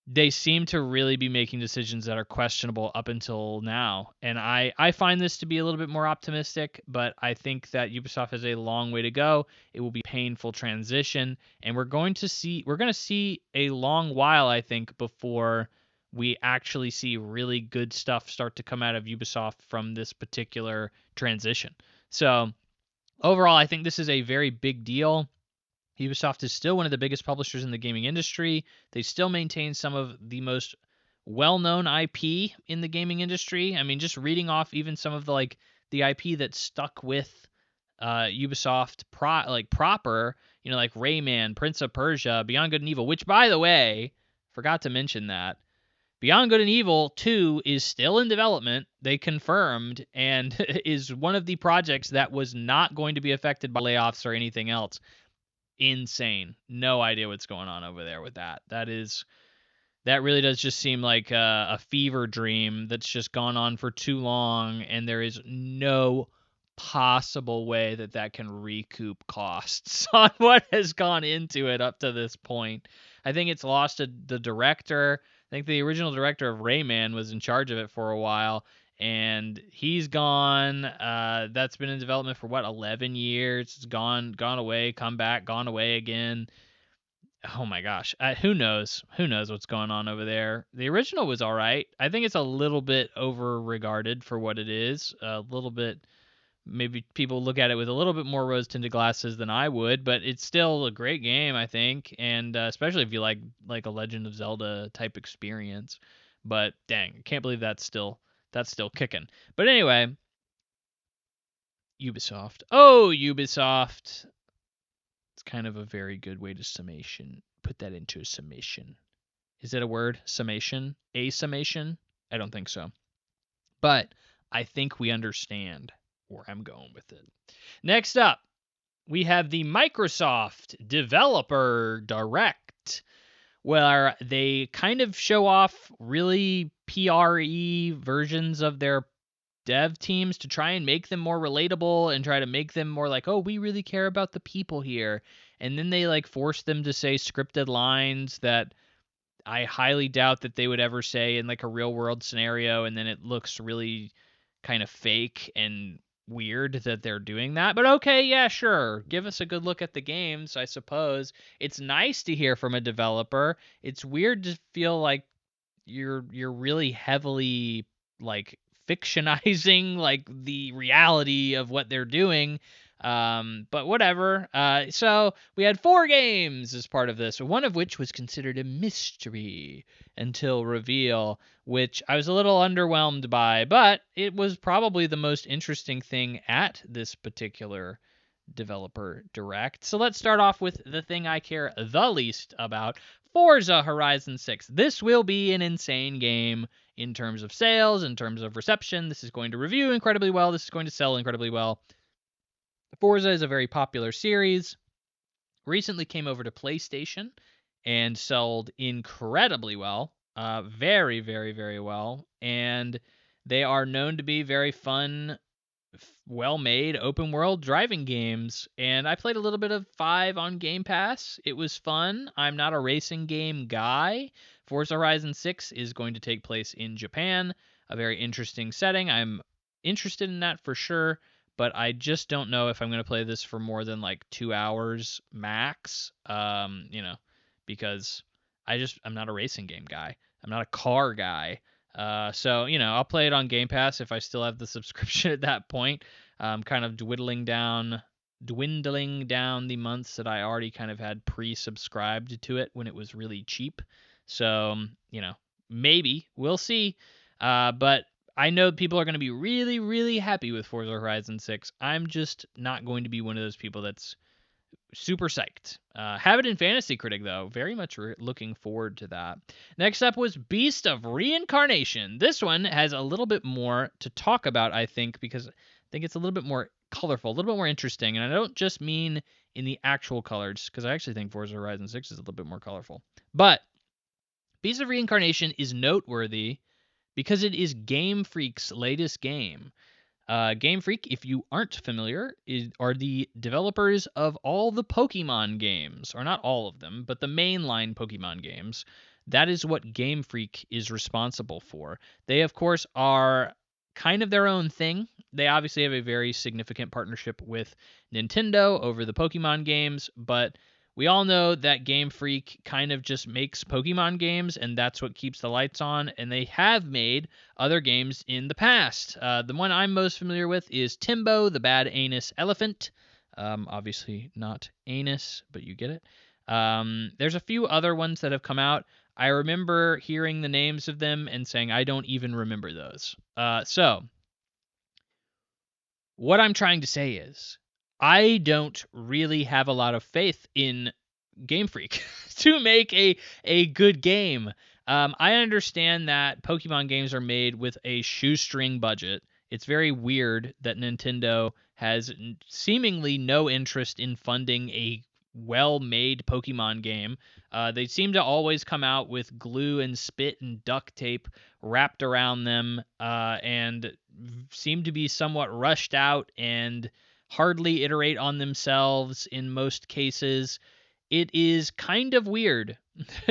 they seem to really be making decisions that are questionable up until now. And I find this to be a little bit more optimistic, but I think that Ubisoft has a long way to go. It will be a painful transition, and we're going to see a long while, I think, before we actually see really good stuff start to come out of Ubisoft from this particular transition. So overall, I think this is a very big deal. Ubisoft is still one of the biggest publishers in the gaming industry. They still maintain some of the most well-known IP in the gaming industry. I mean, just reading off even some of the IP that stuck with Ubisoft proper, like Rayman, Prince of Persia, Beyond Good and Evil, which, by the way, forgot to mention that Beyond Good and Evil 2 is still in development. They confirmed, and is one of the projects that was not going to be affected by layoffs or anything else. Insane. No idea what's going on over there with that. That really does just seem like a fever dream that's just gone on for too long, and there is no possible way that can recoup costs on what has gone into it up to this point. I think it's lost the director. I think the original director of Rayman was in charge of it for a while, and he's gone. That's been in development for 11 years. It's gone away, come back, gone away again. Oh my gosh. Who knows? Who knows what's going on over there? The original was all right. I think it's a little bit over-regarded for what it is. A little bit, maybe people look at it with a little bit more rose-tinted glasses than I would, but it's still a great game, I think, and especially if you like a Legend of Zelda type experience. But dang, I can't believe that's still kicking. But anyway, Ubisoft. Oh, Ubisoft. It's kind of a very good way to put that into a summation. Is it a word? Summation? A summation? I don't think so. But I think we understand where I'm going with it. Next up, we have the Microsoft Developer Direct, where they kind of show off really PRE versions of their dev teams to try and make them more relatable and try to make them more like, oh, we really care about the people here. And then they force them to say scripted lines that I highly doubt that they would ever say in a real world scenario, and then it looks really kind of fake and weird that they're doing that. But okay, yeah, sure. Give us a good look at the games, I suppose. It's nice to hear from a developer. It's weird to feel like you're really heavily fictionizing the reality of what they're doing. But whatever. So we had 4 games as part of this, one of which was considered a mystery until reveal, which I was a little underwhelmed by, but it was probably the most interesting thing at this particular developer direct. So let's start off with the thing I care the least about, Forza Horizon 6. This will be an insane game in terms of sales, in terms of reception. This is going to review incredibly well. This is going to sell incredibly well. Forza is a very popular series. Recently came over to PlayStation and sold incredibly well. Very, very, very well. And they are known to be very fun, well-made open world driving games, and I played a little bit of 5 on Game Pass. It was fun. I'm not a racing game guy. Forza Horizon 6 is going to take place in Japan, a very interesting setting. I'm interested in that for sure, but I just don't know if I'm going to play this for more than 2 hours max. Because I'm not a racing game guy. I'm not a car guy. So I'll play it on Game Pass if I still have the subscription at that point. Kind of dwindling down the months that I already kind of had pre-subscribed to it when it was really cheap. So, maybe we'll see. But I know people are going to be really, really happy with Forza Horizon 6. I'm just not going to be one of those people that's super psyched. Have it in Fantasy Critic, though. Very much looking forward to that. Next up was Beast of Reincarnation. This one has a little bit more to talk about, I think, because I think it's a little bit more colorful, a little bit more interesting. And I don't just mean in the actual colors, because I actually think Forza Horizon 6 is a little bit more colorful. But Beast of Reincarnation is noteworthy because it is Game Freak's latest game. Game Freak, if you aren't familiar, are the developers of all the Pokemon games, or not all of them, but the mainline Pokemon games. That is what Game Freak is responsible for. They, of course, are kind of their own thing. They obviously have a very significant partnership with Nintendo over the Pokemon games, but we all know that Game Freak kind of just makes Pokemon games, and that's what keeps the lights on, and they have made other games in the past. The one I'm most familiar with is Timbo, the Bad Anus Elephant. Obviously not anus, but you get it. There's a few other ones that have come out. I remember hearing the names of them and saying, I don't even remember those. So, what I'm trying to say is, I don't really have a lot of faith in Game Freak to make a good game. I understand that Pokemon games are made with a shoestring budget. It's very weird that Nintendo has seemingly no interest in funding a well-made Pokemon game. They seem to always come out with glue and spit and duct tape wrapped around them, and seem to be somewhat rushed out and hardly iterate on themselves in most cases. It is kind of weird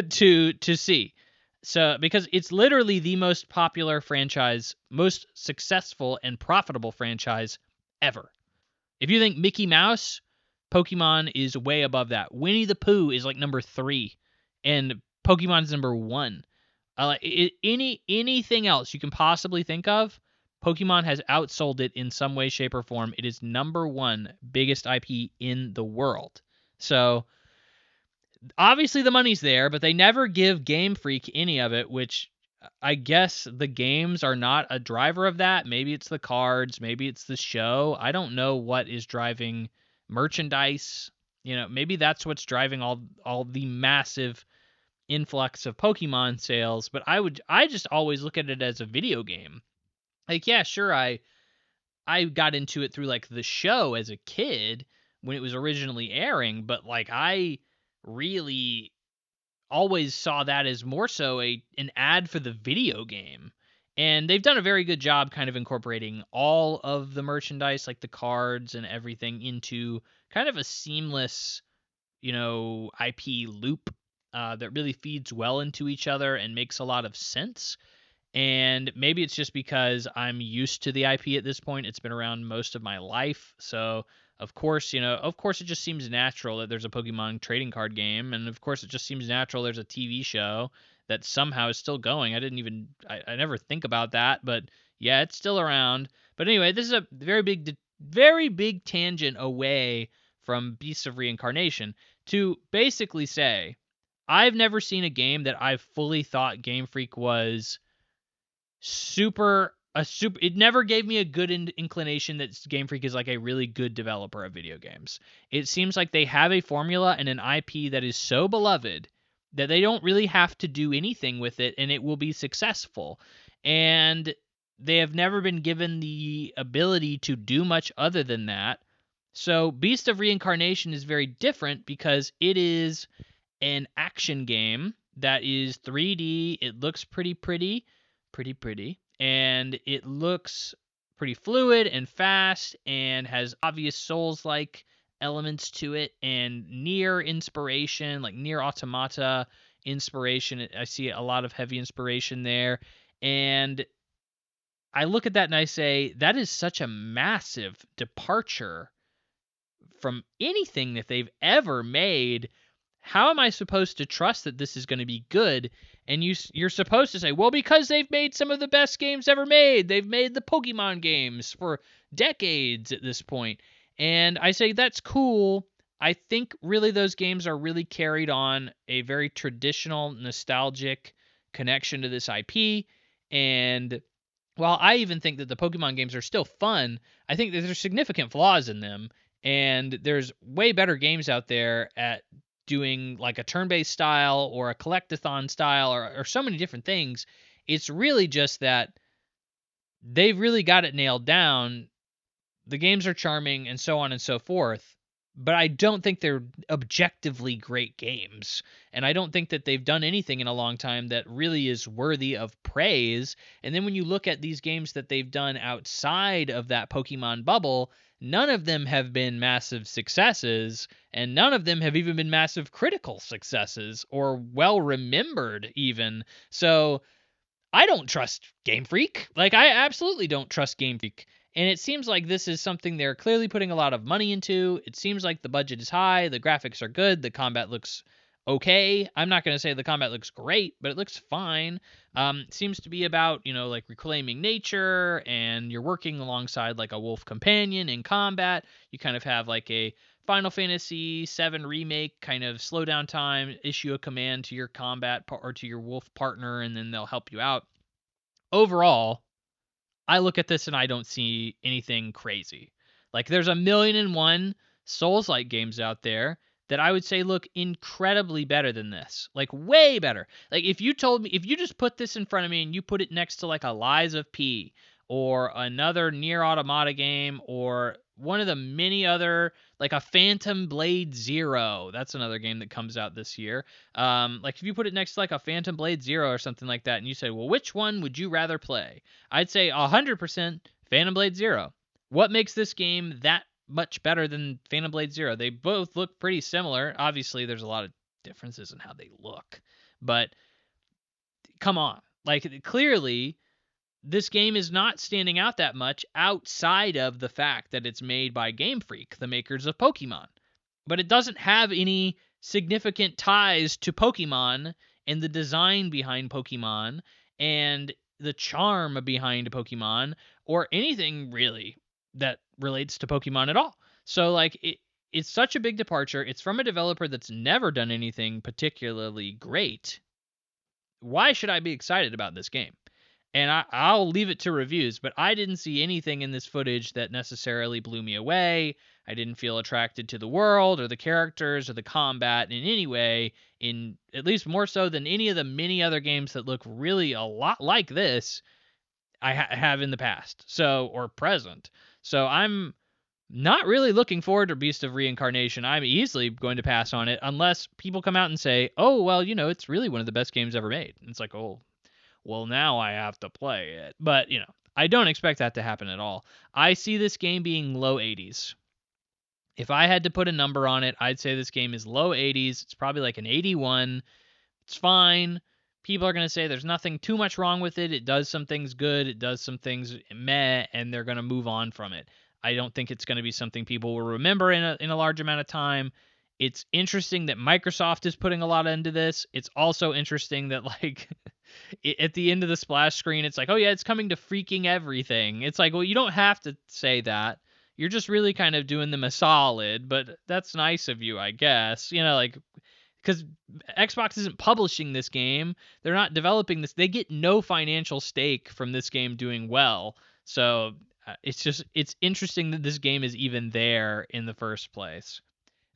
to see. So, because it's literally the most popular franchise, most successful and profitable franchise ever. If you think Mickey Mouse, Pokemon is way above that. Winnie the Pooh is like number 3, and Pokemon's number 1. Anything else you can possibly think of, Pokemon has outsold it in some way, shape, or form. It is number 1 biggest IP in the world. So obviously the money's there, but they never give Game Freak any of it, which I guess the games are not a driver of that. Maybe it's the cards, maybe it's the show. I don't know what is driving merchandise. Maybe that's what's driving all the massive influx of Pokemon sales, but I just always look at it as a video game. Like, yeah, sure, I got into it through like the show as a kid when it was originally airing, but like I really always saw that as more so an ad for the video game. And they've done a very good job kind of incorporating all of the merchandise, like the cards and everything, into kind of a seamless, IP loop that really feeds well into each other and makes a lot of sense. And maybe it's just because I'm used to the IP at this point. It's been around most of my life. So, of course, it just seems natural that there's a Pokemon trading card game. And of course, it just seems natural there's a TV show that somehow is still going. I never think about that. But yeah, it's still around. But anyway, this is a very big tangent away from Beasts of Reincarnation to basically say, I've never seen a game that I've fully thought Game Freak was it never gave me a good inclination that Game Freak is like a really good developer of video games. It seems like they have a formula and an IP that is so beloved that they don't really have to do anything with it and it will be successful. And they have never been given the ability to do much other than that. So Beast of Reincarnation is very different because it is an action game that is 3D. It looks pretty, and it looks pretty fluid and fast and has obvious Souls-like elements to it and near inspiration, like near Automata inspiration. I see a lot of heavy inspiration there, and I look at that and I say, that is such a massive departure from anything that they've ever made. How am I supposed to trust that this is going to be good? And you're supposed to say, well, because they've made some of the best games ever made. They've made the Pokemon games for decades at this point. And I say, that's cool. I think really those games are really carried on a very traditional, nostalgic connection to this IP. And while I even think that the Pokemon games are still fun, I think that there's significant flaws in them. And there's way better games out there at doing like a turn-based style or a collectathon style or so many different things. It's really just that they've really got it nailed down. The games are charming and so on and so forth, but I don't think they're objectively great games. And I don't think that they've done anything in a long time that really is worthy of praise. And then when you look at these games that they've done outside of that Pokemon bubble, none of them have been massive successes, and none of them have even been massive critical successes or well remembered even. So I don't trust Game Freak. Like, I absolutely don't trust Game Freak. And it seems like this is something they're clearly putting a lot of money into. It seems like the budget is high, the graphics are good, the combat looks okay. I'm not going to say the combat looks great, but it looks fine. It seems to be about, like reclaiming nature, and you're working alongside like a wolf companion in combat. You kind of have like a Final Fantasy VII Remake kind of slow down time, issue a command to your combat or to your wolf partner, and then they'll help you out. Overall, I look at this and I don't see anything crazy. Like, there's a million and one Souls-like games out there that I would say look incredibly better than this. Like, way better. Like, if you just put this in front of me and you put it next to like a Lies of P or another Nier Automata game or one of the many other, like a Phantom Blade Zero, that's another game that comes out this year. Like if you put it next to like a Phantom Blade Zero or something like that, and you say, well, which one would you rather play? I'd say 100% Phantom Blade Zero. What makes this game that much better than Phantom Blade Zero? They both look pretty similar. Obviously, there's a lot of differences in how they look, but come on. Like, clearly, this game is not standing out that much outside of the fact that it's made by Game Freak, the makers of Pokemon. But it doesn't have any significant ties to Pokemon and the design behind Pokemon and the charm behind Pokemon or anything really that relates to Pokemon at all. So like it's such a big departure. It's from a developer that's never done anything particularly great. Why should I be excited about this game? And I'll leave it to reviews, but I didn't see anything in this footage that necessarily blew me away. I didn't feel attracted to the world or the characters or the combat in any way, in at least more so than any of the many other games that look really a lot like this I have in the past, or present. So I'm not really looking forward to Beast of Reincarnation. I'm easily going to pass on it unless people come out and say, oh, well, it's really one of the best games ever made. And it's like, oh, well, now I have to play it. But, I don't expect that to happen at all. I see this game being low 80s. If I had to put a number on it, I'd say this game is low 80s. It's probably like an 81. It's fine. People are going to say there's nothing too much wrong with it. It does some things good. It does some things meh, and they're going to move on from it. I don't think it's going to be something people will remember in a large amount of time. It's interesting that Microsoft is putting a lot into this. It's also interesting that, like, at the end of the splash screen, it's like, oh, yeah, it's coming to freaking everything. It's like, well, you don't have to say that. You're just really kind of doing them a solid, but that's nice of you, I guess. Like, because Xbox isn't publishing this game. They're not developing this. They get no financial stake from this game doing well. So it's interesting that this game is even there in the first place.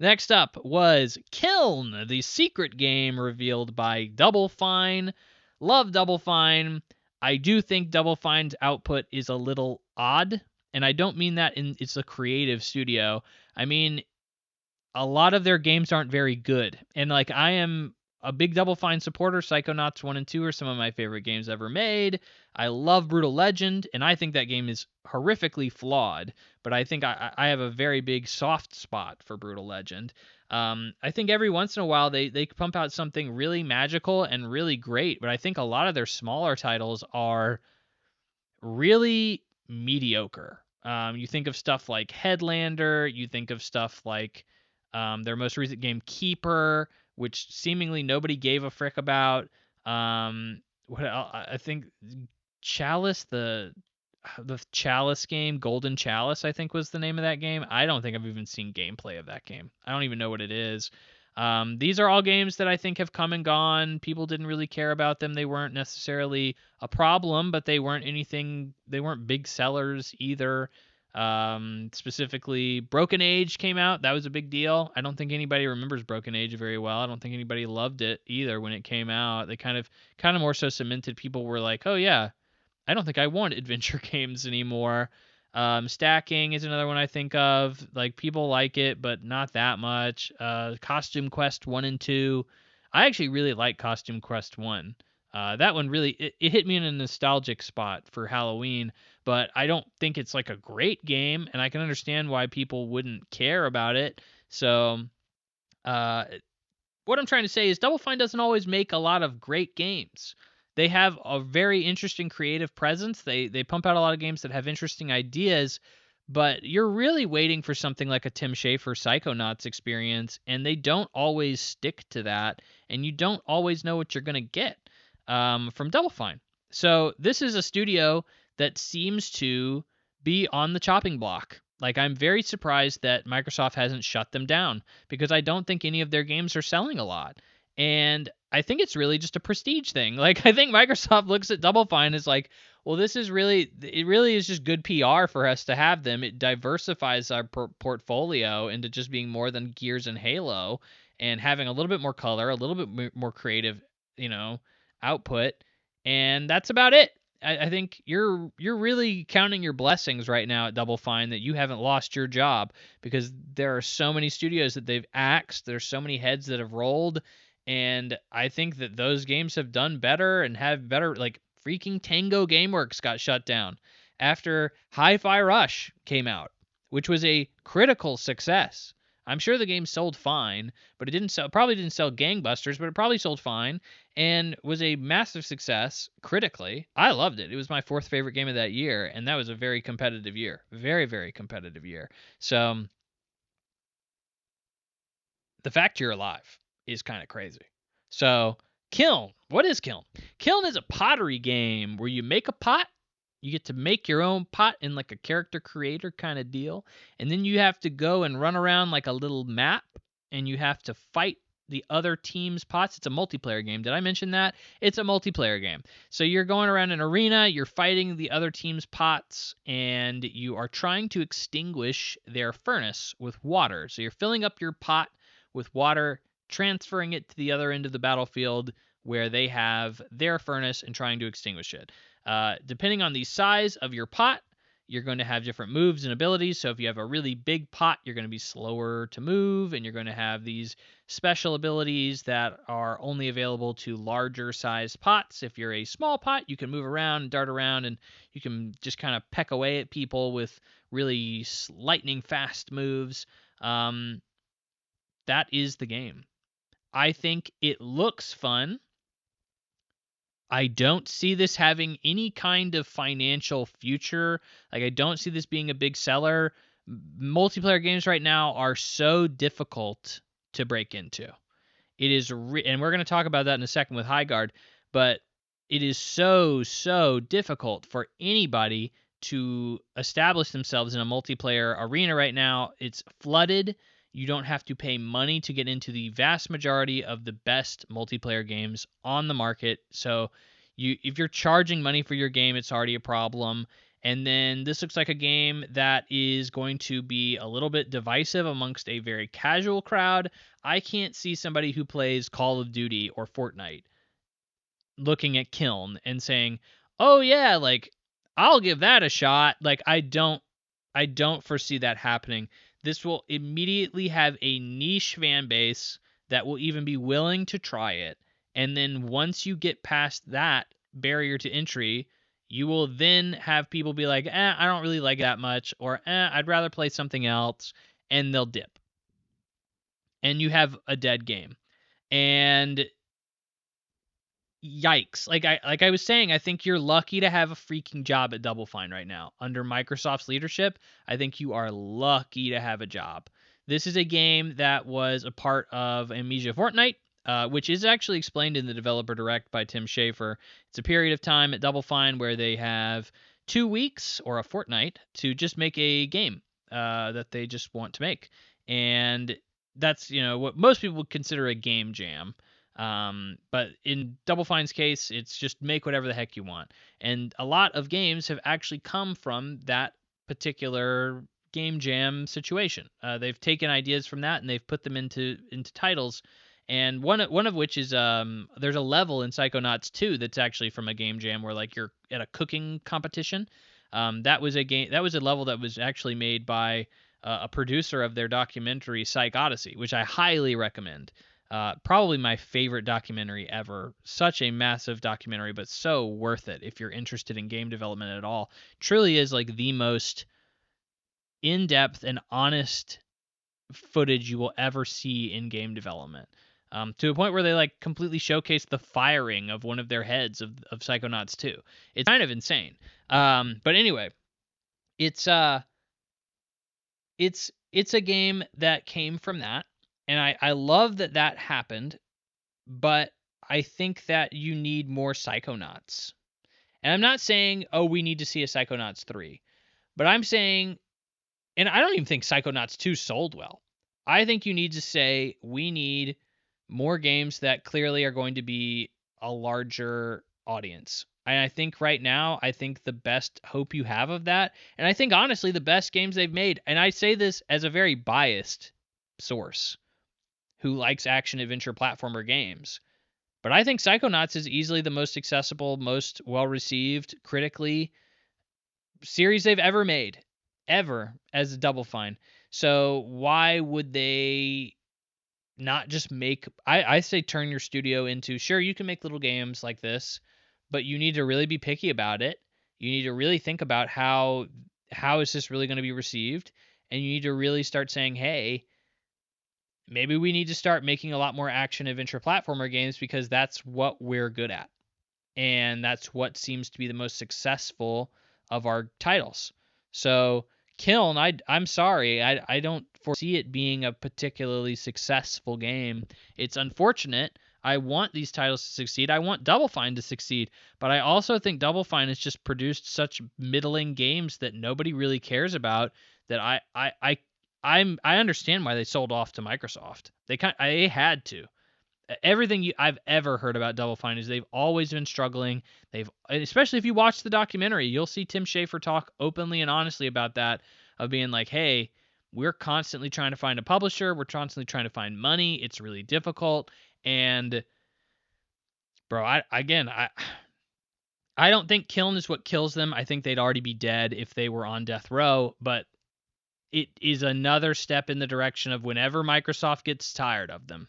Next up was Kiln, the secret game revealed by Double Fine. Love Double Fine. I do think Double Fine's output is a little odd, and I don't mean that it's a creative studio. I mean, a lot of their games aren't very good. And like, I am a big Double Fine supporter. Psychonauts 1 and 2 are some of my favorite games ever made. I love Brutal Legend, and I think that game is horrifically flawed, but I think I have a very big soft spot for Brutal Legend. I think every once in a while they pump out something really magical and really great, but I think a lot of their smaller titles are really mediocre. You think of stuff like Headlander, you think of stuff like their most recent game, Keeper, which seemingly nobody gave a frick about. What else? I think Chalice, the Chalice game, Golden Chalice, I think was the name of that game. I don't think I've even seen gameplay of that game. I don't even know what it is. These are all games that I think have come and gone. People didn't really care about them. They weren't necessarily a problem, but they weren't big sellers either. Specifically, Broken Age came out. That was a big deal. I don't think anybody remembers Broken Age very well. I don't think anybody loved it either when it came out. They kind of more so cemented. People were like, oh yeah, I don't think I want adventure games anymore. Stacking is another one I think of. Like, people like it, but not that much. Costume Quest 1 and 2. I actually really like Costume Quest 1. That one really, it hit me in a nostalgic spot for Halloween, but I don't think it's like a great game, and I can understand why people wouldn't care about it. So, uh, what I'm trying to say is Double Fine doesn't always make a lot of great games. They have a very interesting creative presence. They pump out a lot of games that have interesting ideas, but you're really waiting for something like a Tim Schafer Psychonauts experience, and they don't always stick to that, and you don't always know what you're going to get from Double Fine. So this is a studio that seems to be on the chopping block. Like, I'm very surprised that Microsoft hasn't shut them down, because I don't think any of their games are selling a lot. And I think it's really just a prestige thing. Like, I think Microsoft looks at Double Fine as like, well, it really is just good PR for us to have them. It diversifies our portfolio into just being more than Gears and Halo, and having a little bit more color, a little bit more creative, you know, output. And that's about it. I think you're really counting your blessings right now at Double Fine that you haven't lost your job, because there are so many studios that they've axed. There's so many heads that have rolled, and I think that those games have done better and have better. Like, freaking Tango Gameworks got shut down after Hi-Fi Rush came out, which was a critical success. I'm sure the game sold fine, but probably didn't sell gangbusters, but it probably sold fine and was a massive success critically. I loved it. It was my fourth favorite game of that year, and that was a very competitive year. Very, very competitive year. So the fact you're alive is kind of crazy. So, Kiln. What is Kiln? Kiln is a pottery game where you make a pot. You get to make your own pot in like a character creator kind of deal. And then you have to go and run around like a little map, and you have to fight the other team's pots. It's a multiplayer game. Did I mention that? It's a multiplayer game. So you're going around an arena, you're fighting the other team's pots, and you are trying to extinguish their furnace with water. So you're filling up your pot with water, transferring it to the other end of the battlefield where they have their furnace, and trying to extinguish it. Depending on the size of your pot, you're going to have different moves and abilities. So if you have a really big pot, you're going to be slower to move, and you're going to have these special abilities that are only available to larger sized pots. If you're a small pot, you can move around and dart around, and you can just kind of peck away at people with really lightning fast moves. That is the game. I think it looks fun. I don't see this having any kind of financial future. Like, I don't see this being a big seller. Multiplayer games right now are so difficult to break into. It is, and we're going to talk about that in a second with Highguard, but it is so difficult for anybody to establish themselves in a multiplayer arena right now. It's flooded. You don't have to pay money to get into the vast majority of the best multiplayer games on the market. So if you're charging money for your game, it's already a problem. And then this looks like a game that is going to be a little bit divisive amongst a very casual crowd. I can't see somebody who plays Call of Duty or Fortnite looking at Kiln and saying, "Oh yeah, like, I'll give that a shot." Like, I don't foresee that happening. This will immediately have a niche fan base that will even be willing to try it. And then once you get past that barrier to entry, you will then have people be like, I don't really like it that much, or I'd rather play something else, and they'll dip. And you have a dead game. And yikes. Like I was saying, I think you're lucky to have a freaking job at Double Fine right now. Under Microsoft's leadership, I think you are lucky to have a job. This is a game that was a part of Amnesia Fortnite, which is actually explained in the developer direct by Tim Schafer. It's a period of time at Double Fine where they have 2 weeks or a fortnight to just make a game that they just want to make. And that's, what most people would consider a game jam. But in Double Fine's case, it's just make whatever the heck you want. And a lot of games have actually come from that particular game jam situation. They've taken ideas from that and they've put them into titles. And one of which is there's a level in Psychonauts 2 that's actually from a game jam where like you're at a cooking competition. That was a level that was actually made by a producer of their documentary Psych Odyssey, which I highly recommend. Probably my favorite documentary ever. Such a massive documentary, but so worth it if you're interested in game development at all. Truly is like the most in-depth and honest footage you will ever see in game development. To a point where they like completely showcase the firing of one of their heads of Psychonauts 2. It's kind of insane. But anyway, it's a game that came from that, and I love that happened, but I think that you need more Psychonauts. And I'm not saying, oh, we need to see a Psychonauts 3, but I'm saying, and I don't even think Psychonauts 2 sold well. I think you need to say we need more games that clearly are going to be a larger audience. And I think right now, I think the best hope you have of that, and I think honestly the best games they've made, and I say this as a very biased source who likes action adventure platformer games, but I think Psychonauts is easily the most accessible, most well received critically series they've ever made, ever, as Double Fine. So why would they not just make? I say turn your studio into, sure, you can make little games like this, but you need to really be picky about it. You need to really think about how is this really going to be received, and you need to really start saying, hey, maybe we need to start making a lot more action adventure platformer games because that's what we're good at. And that's what seems to be the most successful of our titles. So Kiln, I'm sorry, I don't foresee it being a particularly successful game. It's unfortunate. I want these titles to succeed. I want Double Fine to succeed, but I also think Double Fine has just produced such middling games that nobody really cares about. That I understand why they sold off to Microsoft. They had to. Everything I've ever heard about Double Fine is they've always been struggling. Especially if you watch the documentary, you'll see Tim Schafer talk openly and honestly about that, of being like, hey, we're constantly trying to find a publisher. We're constantly trying to find money. It's really difficult. And bro, I don't think Kiln is what kills them. I think they'd already be dead if they were on death row, but it is another step in the direction of whenever Microsoft gets tired of them,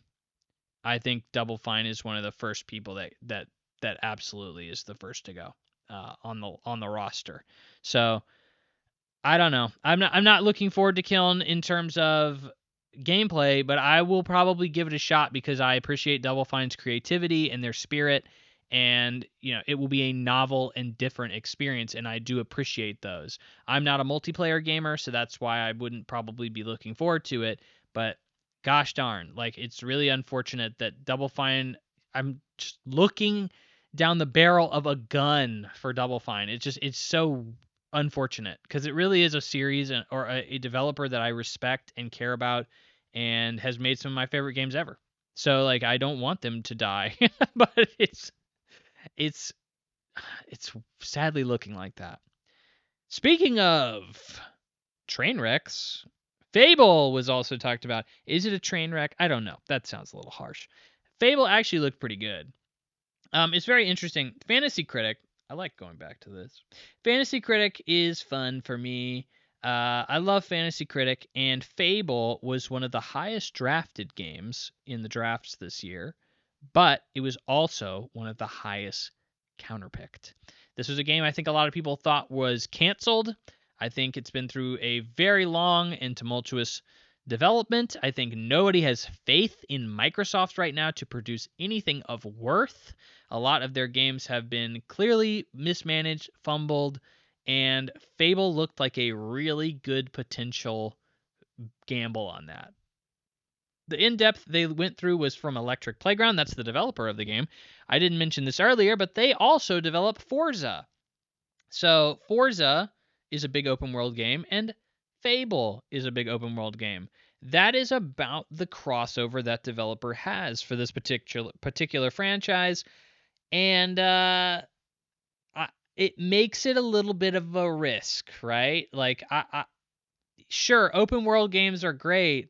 I think Double Fine is one of the first people that absolutely is the first to go on the roster. So I don't know. I'm not looking forward to Kiln in terms of gameplay, but I will probably give it a shot because I appreciate Double Fine's creativity and their spirit, and it will be a novel and different experience, and I do appreciate those. I'm not a multiplayer gamer, so that's why I wouldn't probably be looking forward to it, but gosh darn, like it's really unfortunate that Double Fine, I'm just looking down the barrel of a gun for Double Fine. It's so unfortunate because it really is a series or a developer that I respect and care about and has made some of my favorite games ever. So like I don't want them to die, but it's sadly looking like that. Speaking of train wrecks, Fable was also talked about. Is it a train wreck? I don't know. That sounds a little harsh. Fable actually looked pretty good. It's very interesting. Fantasy Critic, I like going back to this. Fantasy Critic is fun for me. I love Fantasy Critic, and Fable was one of the highest drafted games in the drafts this year, but it was also one of the highest counterpicked. This was a game I think a lot of people thought was canceled. I think it's been through a very long and tumultuous development. I think nobody has faith in Microsoft right now to produce anything of worth. A lot of their games have been clearly mismanaged, fumbled, and Fable looked like a really good potential gamble on that. The in-depth they went through was from Electric Playground. That's the developer of the game. I didn't mention this earlier, but they also develop Forza. So Forza is a big open world game, and Fable is a big open world game. That is about the crossover that developer has for this particular franchise, and it makes it a little bit of a risk, right? Like sure, open world games are great,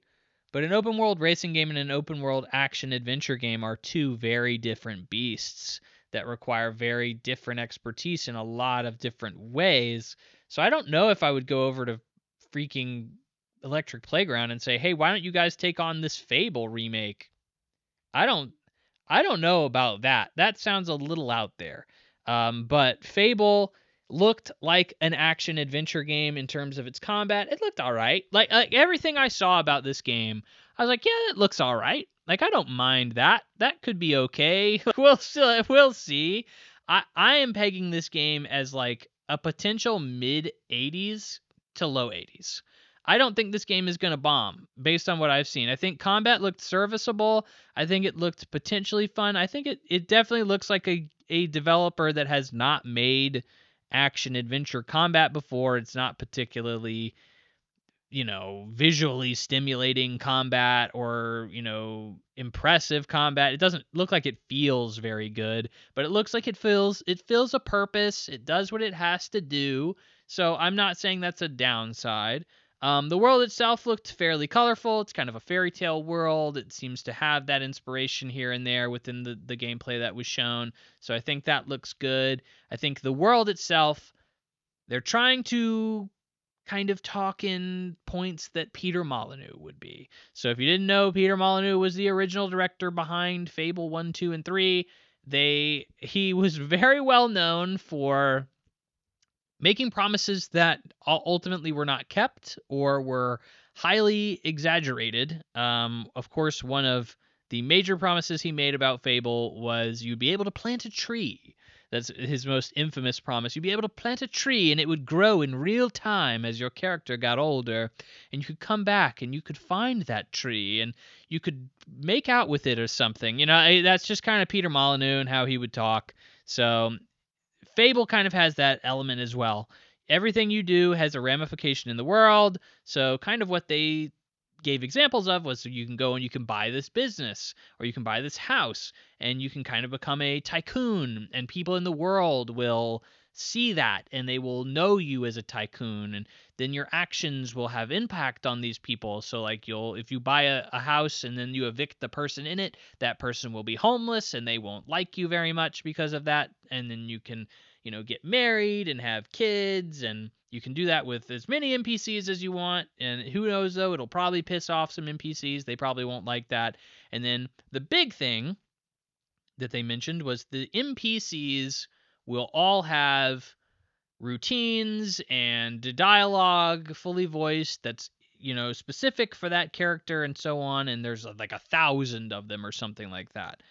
but an open world racing game and an open world action adventure game are two very different beasts that require very different expertise in a lot of different ways. So I don't know if I would go over to freaking Electric Playground and say, "Hey, why don't you guys take on this Fable remake?" I don't I don't know about that. That sounds a little out there. But Fable looked like an action adventure game in terms of its combat. It looked all right. Like everything I saw about this game, I was like, yeah, it looks all right. Like I don't mind that. That could be okay. We'll see. I am pegging this game as like a potential mid 80s to low 80s. I don't think this game is going to bomb based on what I've seen. I think combat looked serviceable. I think it looked potentially fun. I think it definitely looks like a developer that has not made action adventure combat before. It's not particularly, visually stimulating combat or, impressive combat. It doesn't look like it feels very good, but it looks like it fills a purpose. It does what it has to do. So I'm not saying that's a downside. The world itself looked fairly colorful. It's kind of a fairy tale world. It seems to have that inspiration here and there within the gameplay that was shown. So I think that looks good. I think the world itself, they're trying to kind of talk in points that Peter Molyneux would be. So if you didn't know, Peter Molyneux was the original director behind Fable 1, 2, and 3. He was very well known for making promises that ultimately were not kept or were highly exaggerated. Of course, one of the major promises he made about Fable was you'd be able to plant a tree. That's his most infamous promise. You'd be able to plant a tree and it would grow in real time as your character got older. And you could come back and you could find that tree and you could make out with it or something. That's just kind of Peter Molyneux and how he would talk. So Fable kind of has that element as well. Everything you do has a ramification in the world. So kind of what they gave examples of was you can go and you can buy this business or you can buy this house and you can kind of become a tycoon and people in the world will see that and they will know you as a tycoon and then your actions will have impact on these people. So like if you buy a house and then you evict the person in it, that person will be homeless and they won't like you very much because of that. And then you can, get married and have kids and you can do that with as many NPCs as you want. And who knows though, it'll probably piss off some NPCs. They probably won't like that. And then the big thing that they mentioned was the NPCs will all have routines and dialogue fully voiced that's specific for that character and so on, and there's like 1,000 of them or something like that.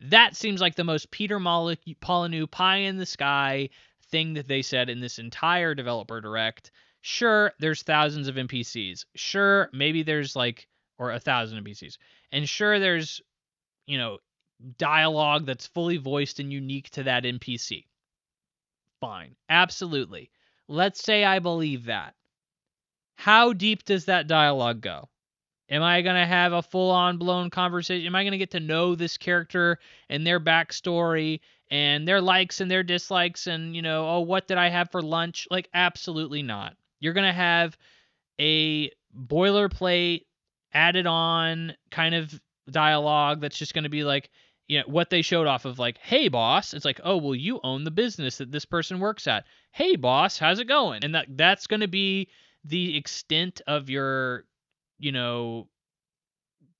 That seems like the most Peter Molyneux pie in the sky thing that they said in this entire developer direct. Sure, there's thousands of NPCs. Sure, maybe there's or 1,000 NPCs, and sure there's dialogue that's fully voiced and unique to that NPC. Fine. Absolutely. Let's say I believe that. How deep does that dialogue go? Am I going to have a full-on blown conversation? Am I going to get to know this character and their backstory and their likes and their dislikes and, what did I have for lunch? Like, absolutely not. You're going to have a boilerplate added on kind of dialogue that's just going to be like, what they showed off of like, hey boss, it's like, oh, well, you own the business that this person works at. Hey boss, how's it going? And that's going to be the extent of your,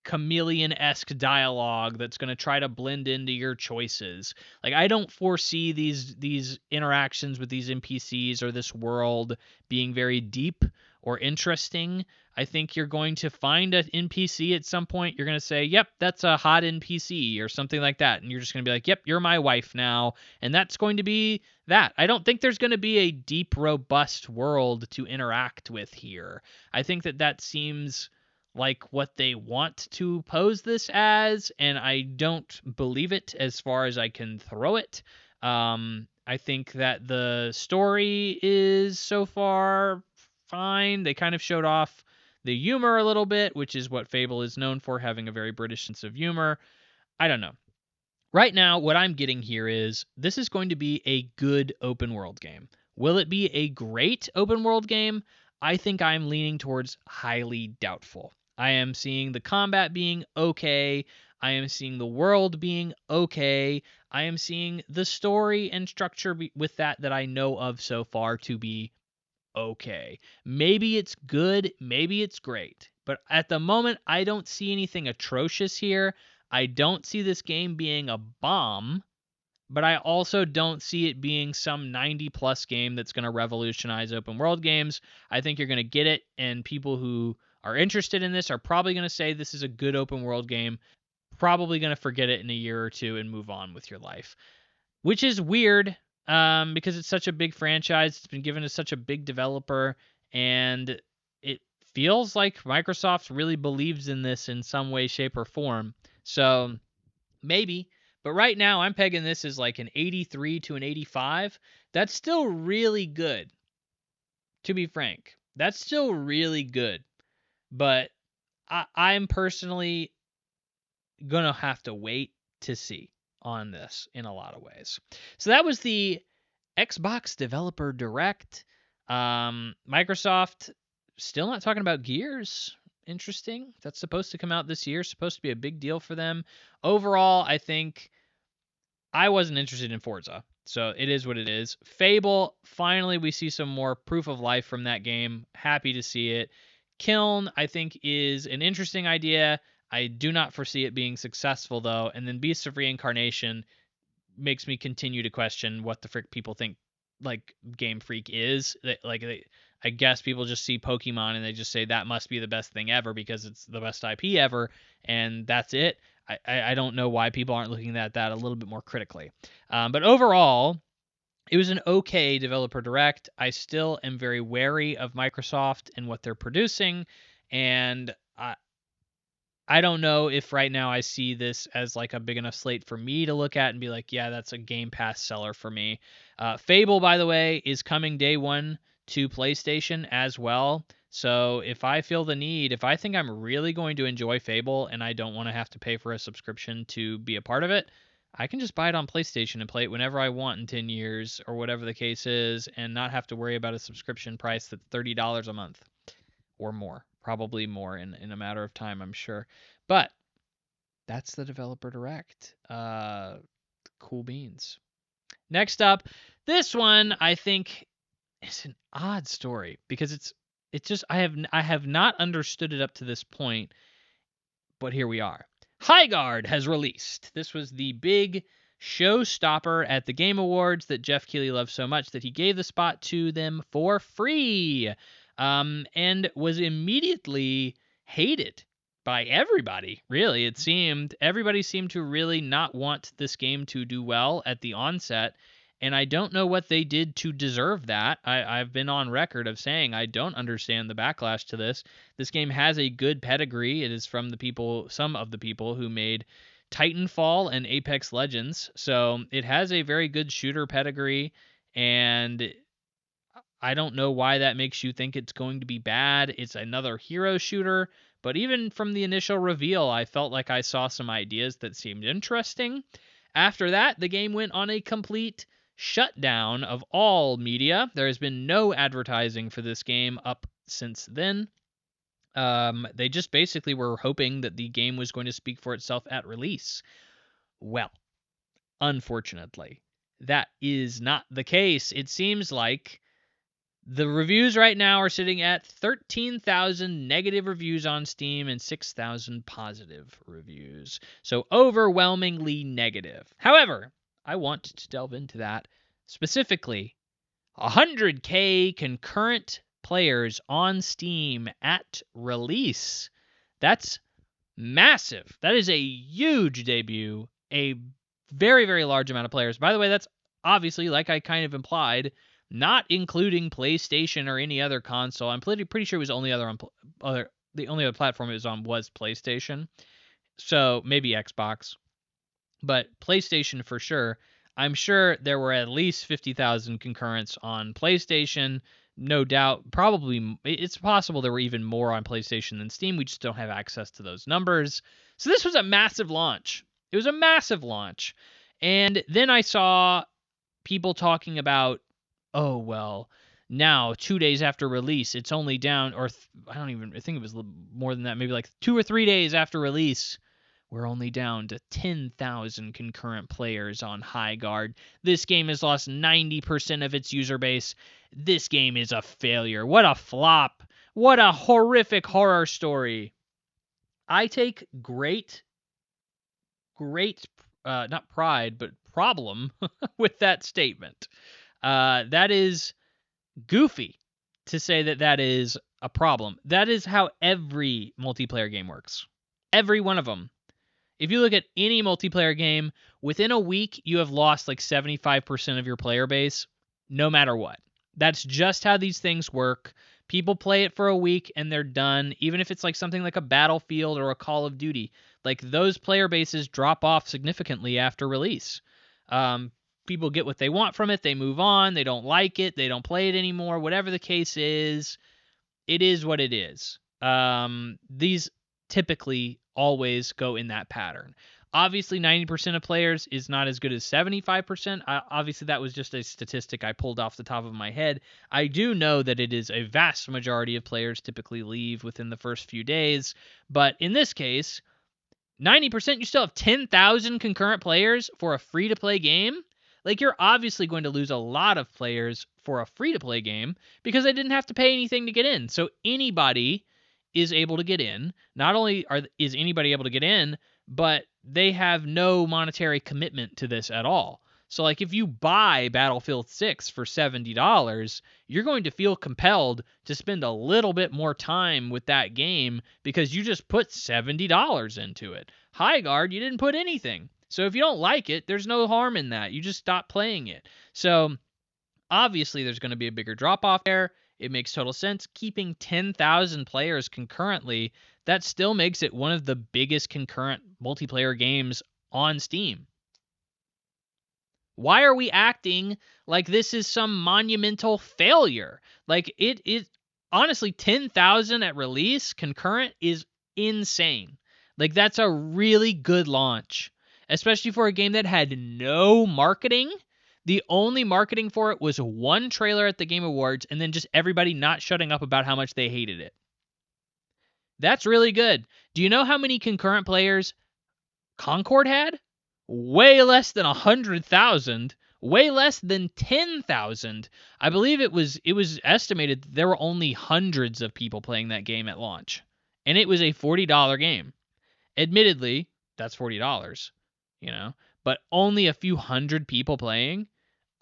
chameleon-esque dialogue that's going to try to blend into your choices. Like I don't foresee these interactions with these NPCs or this world being very deep or interesting. I think you're going to find an NPC at some point. You're going to say, "Yep, that's a hot NPC" or something like that, and you're just going to be like, "Yep, you're my wife now." And that's going to be that. I don't think there's going to be a deep, robust world to interact with here. I think that seems like what they want to pose this as, and I don't believe it as far as I can throw it. I think that the story is so far fine. They kind of showed off the humor a little bit, which is what Fable is known for, having a very British sense of humor. I don't know. Right now, what I'm getting here is this is going to be a good open world game. Will it be a great open world game? I think I'm leaning towards highly doubtful. I am seeing the combat being okay. I am seeing the world being okay. I am seeing the story and structure with that I know of so far to be okay. Maybe it's good, maybe it's great. But at the moment, I don't see anything atrocious here. I don't see this game being a bomb, but I also don't see it being some 90 plus game that's going to revolutionize open world games. I think you're going to get it, and people who are interested in this are probably going to say this is a good open world game, probably going to forget it in a year or two and move on with your life, which is weird because it's such a big franchise. It's been given to such a big developer, and it feels like Microsoft really believes in this in some way, shape, or form. So maybe. But right now, I'm pegging this as like an 83 to an 85. That's still really good, to be frank. That's still really good. But I'm personally going to have to wait to see on this in a lot of ways. So that was the Xbox Developer Direct. Microsoft still not talking about Gears. Interesting. That's supposed to come out this year. Supposed to be a big deal for them. Overall, I think I wasn't interested in Forza. So it is what it is. Fable, finally we see some more proof of life from that game. Happy to see it. Kiln, I think, is an interesting idea. I do not foresee it being successful, though. And then Beasts of Reincarnation makes me continue to question what the frick people think like Game Freak is. I guess people just see Pokemon and they just say that must be the best thing ever because it's the best IP ever, and that's it. I don't know why people aren't looking at that a little bit more critically. But overall, it was an okay developer direct. I still am very wary of Microsoft and what they're producing, and I don't know if right now I see this as like a big enough slate for me to look at and be like, yeah, that's a Game Pass seller for me. Fable, by the way, is coming day one to PlayStation as well. So if I feel the need, if I think I'm really going to enjoy Fable and I don't want to have to pay for a subscription to be a part of it, I can just buy it on PlayStation and play it whenever I want in 10 years or whatever the case is and not have to worry about a subscription price that's $30 a month or more. Probably more in a matter of time, I'm sure. But that's the developer direct. Cool beans. Next up, this one I think is an odd story because it's just I have not understood it up to this point, but here we are. Highguard has released. This was the big showstopper at the Game Awards that Jeff Keighley loved so much that he gave the spot to them for free, and was immediately hated by everybody. Really, it seemed everybody seemed to really not want this game to do well at the onset. And I don't know what they did to deserve that. I've been on record of saying I don't understand the backlash to this. This game has a good pedigree. It is from some of the people who made Titanfall and Apex Legends. So it has a very good shooter pedigree. And I don't know why that makes you think it's going to be bad. It's another hero shooter. But even from the initial reveal, I felt like I saw some ideas that seemed interesting. After that, the game went on a complete shutdown of all media. There has been no advertising for this game up since then. They just basically were hoping that the game was going to speak for itself at release. Well, unfortunately, that is not the case. It seems like the reviews right now are sitting at 13,000 negative reviews on Steam and 6,000 positive reviews. So overwhelmingly negative. However, I want to delve into that specifically. 100K concurrent players on Steam at release. That's massive. That is a huge debut. A very, very large amount of players. By the way, that's obviously, like I kind of implied, not including PlayStation or any other console. I'm pretty sure it was the only other platform it was on was PlayStation. So maybe Xbox, but PlayStation for sure. I'm sure there were at least 50,000 concurrents on PlayStation. No doubt, probably it's possible there were even more on PlayStation than Steam. We just don't have access to those numbers. So this was a massive launch. It was a massive launch. And then I saw people talking about, oh, well, now 2 days after release, it's only down, or I think it was more than that, maybe like 2 or 3 days after release, we're only down to 10,000 concurrent players on Highguard. This game has lost 90% of its user base. This game is a failure. What a flop. What a horrific horror story. I take great, not pride, but problem with that statement. That is goofy to say that that is a problem. That is how every multiplayer game works. Every one of them. If you look at any multiplayer game, within a week, you have lost like 75% of your player base, no matter what. That's just how these things work. People play it for a week and they're done, even if it's like something like a Battlefield or a Call of Duty. Like those player bases drop off significantly after release. People get what they want from it, they move on, they don't like it, they don't play it anymore, whatever the case is, it is what it is. These typically always go in that pattern. Obviously, 90% of players is not as good as 75%. Obviously, that was just a statistic I pulled off the top of my head. I do know that it is a vast majority of players typically leave within the first few days. But in this case, 90%, you still have 10,000 concurrent players for a free-to-play game? Like, you're obviously going to lose a lot of players for a free-to-play game because they didn't have to pay anything to get in. So anybody is able to get in. Not only is anybody able to get in, but they have no monetary commitment to this at all. So, like, if you buy Battlefield 6 for $70, you're going to feel compelled to spend a little bit more time with that game because you just put $70 into it. Highguard, you didn't put anything. So if you don't like it, there's no harm in that. You just stop playing it. So obviously there's going to be a bigger drop-off there. It makes total sense. Keeping 10,000 players concurrently, that still makes it one of the biggest concurrent multiplayer games on Steam. Why are we acting like this is some monumental failure? Like, it is honestly, 10,000 at release concurrent is insane. Like, that's a really good launch, especially for a game that had no marketing. The only marketing for it was one trailer at the Game Awards and then just everybody not shutting up about how much they hated it. That's really good. Do you know how many concurrent players Concord had? Way less than 100,000, way less than 10,000. I believe it was estimated that there were only hundreds of people playing that game at launch. And it was a $40 game. Admittedly, that's $40, but only a few hundred people playing.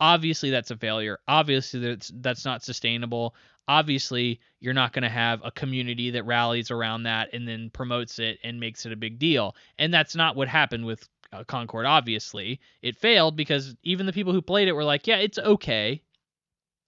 Obviously that's a failure. Obviously that's not sustainable. Obviously, you're not going to have a community that rallies around that and then promotes it and makes it a big deal. And that's not what happened with Concord, obviously. It failed because even the people who played it were like, yeah, it's okay.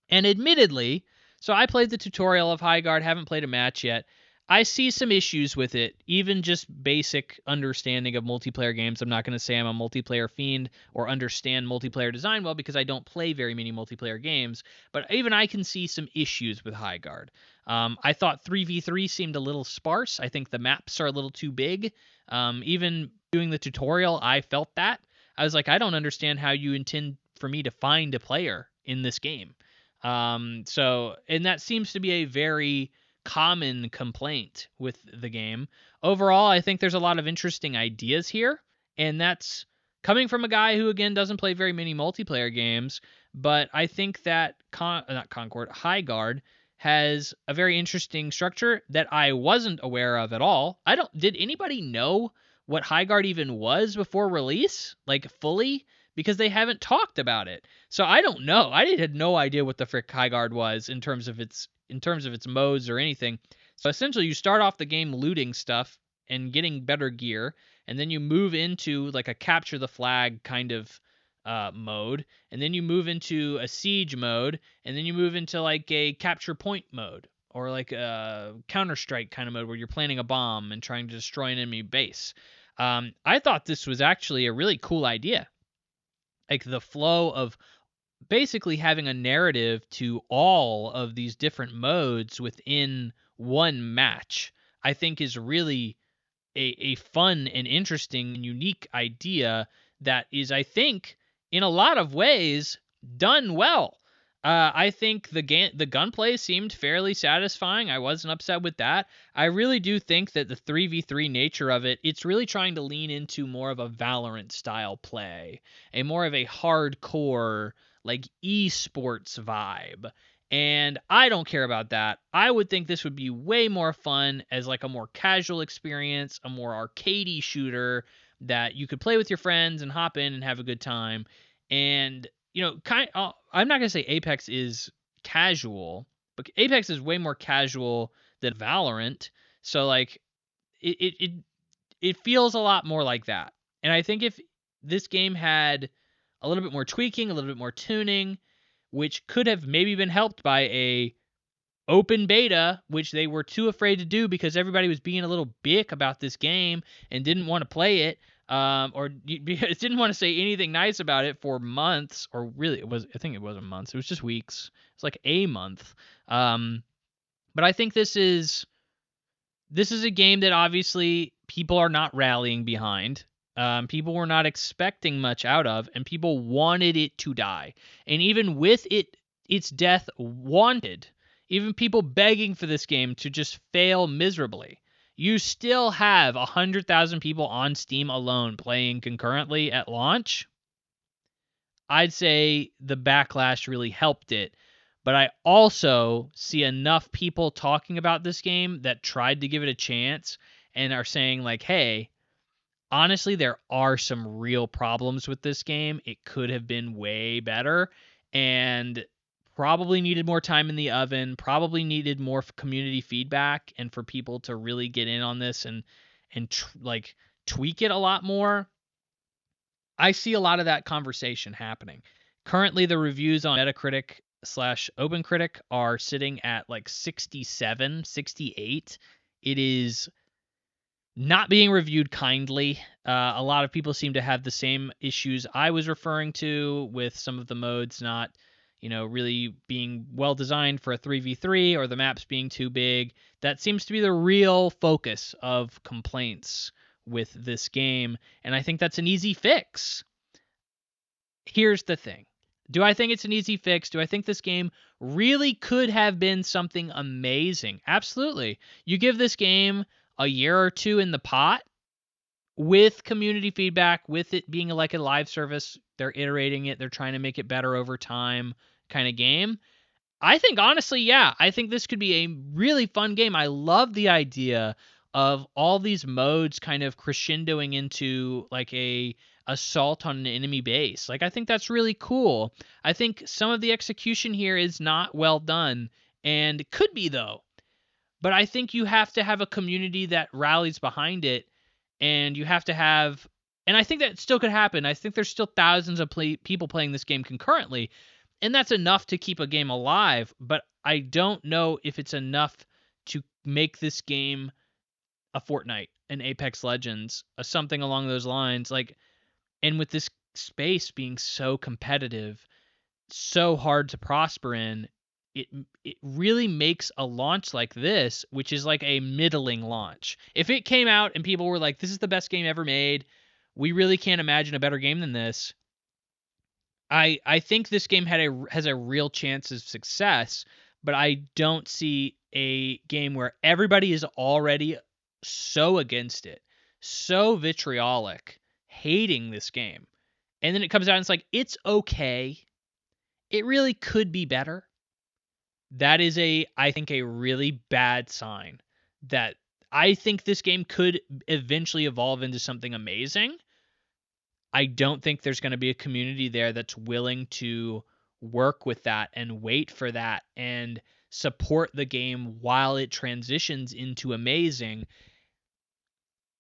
And admittedly, so I played the tutorial of Highguard, haven't played a match yet. I see some issues with it, even just basic understanding of multiplayer games. I'm not going to say I'm a multiplayer fiend or understand multiplayer design well because I don't play very many multiplayer games, but even I can see some issues with Highguard. I thought 3v3 seemed a little sparse. I think the maps are a little too big. Even doing the tutorial, I felt that. I was like, I don't understand how you intend for me to find a player in this game. And that seems to be a very common complaint with the game. Overall, I think there's a lot of interesting ideas here, and that's coming from a guy who, again, doesn't play very many multiplayer games, but I think that Highguard has a very interesting structure that I wasn't aware of at all. Did anybody know what Highguard even was before release? Like, fully? Because they haven't talked about it. So I don't know. I had no idea what the frick Highguard was in terms of its modes or anything. So essentially you start off the game looting stuff and getting better gear, and then you move into like a capture the flag kind of mode, and then you move into a siege mode, and then you move into like a capture point mode, or like a Counter-Strike kind of mode where you're planting a bomb and trying to destroy an enemy base. I thought this was actually a really cool idea. Like the flow of basically having a narrative to all of these different modes within one match, I think is really a fun and interesting and unique idea that is, I think, in a lot of ways done well. I think the gunplay seemed fairly satisfying. I wasn't upset with that. I really do think that the 3v3 nature of it, it's really trying to lean into more of a Valorant style play, a more of a hardcore like esports vibe. And I don't care about that. I would think this would be way more fun as like a more casual experience, a more arcadey shooter that you could play with your friends and hop in and have a good time. And I'm not gonna say Apex is casual, but Apex is way more casual than Valorant. So like it feels a lot more like that. And I think if this game had a little bit more tweaking, a little bit more tuning, which could have maybe been helped by a open beta, which they were too afraid to do because everybody was being a little bick about this game and didn't want to play it, or didn't want to say anything nice about it for months, or really I think it wasn't months, it was just weeks. It's like a month. But I think this is a game that obviously people are not rallying behind. People were not expecting much out of, and people wanted it to die. And even with its death wanted, even people begging for this game to just fail miserably, you still have 100,000 people on Steam alone playing concurrently at launch. I'd say the backlash really helped it. But I also see enough people talking about this game that tried to give it a chance and are saying, like, hey, honestly, there are some real problems with this game. It could have been way better and probably needed more time in the oven, probably needed more community feedback and for people to really get in on this and like tweak it a lot more. I see a lot of that conversation happening. Currently, the reviews on Metacritic slash OpenCritic are sitting at like 67, 68. It is not being reviewed kindly. A lot of people seem to have the same issues I was referring to with some of the modes not, really being well designed for a 3v3 or the maps being too big. That seems to be the real focus of complaints with this game, and I think that's an easy fix. Here's the thing. Do I think it's an easy fix? Do I think this game really could have been something amazing? Absolutely. You give this game a year or two in the pot with community feedback, with it being like a live service, they're iterating it, they're trying to make it better over time kind of game. I think honestly, yeah, I think this could be a really fun game. I love the idea of all these modes kind of crescendoing into like a assault on an enemy base. Like I think that's really cool. I think some of the execution here is not well done and could be though. But I think you have to have a community that rallies behind it, and you have to have, and I think that still could happen. I think there's still thousands of people playing this game concurrently, and that's enough to keep a game alive. But I don't know if it's enough to make this game a Fortnite, an Apex Legends, something along those lines. Like, and with this space being so competitive, so hard to prosper in, it really makes a launch like this, which is like a middling launch. If it came out and people were like, this is the best game ever made, we really can't imagine a better game than this, I think this game has a real chance of success, but I don't see a game where everybody is already so against it, so vitriolic, hating this game. And then it comes out and it's like, it's okay. It really could be better. That is I think a really bad sign that I think this game could eventually evolve into something amazing. I don't think there's going to be a community there that's willing to work with that and wait for that and support the game while it transitions into amazing.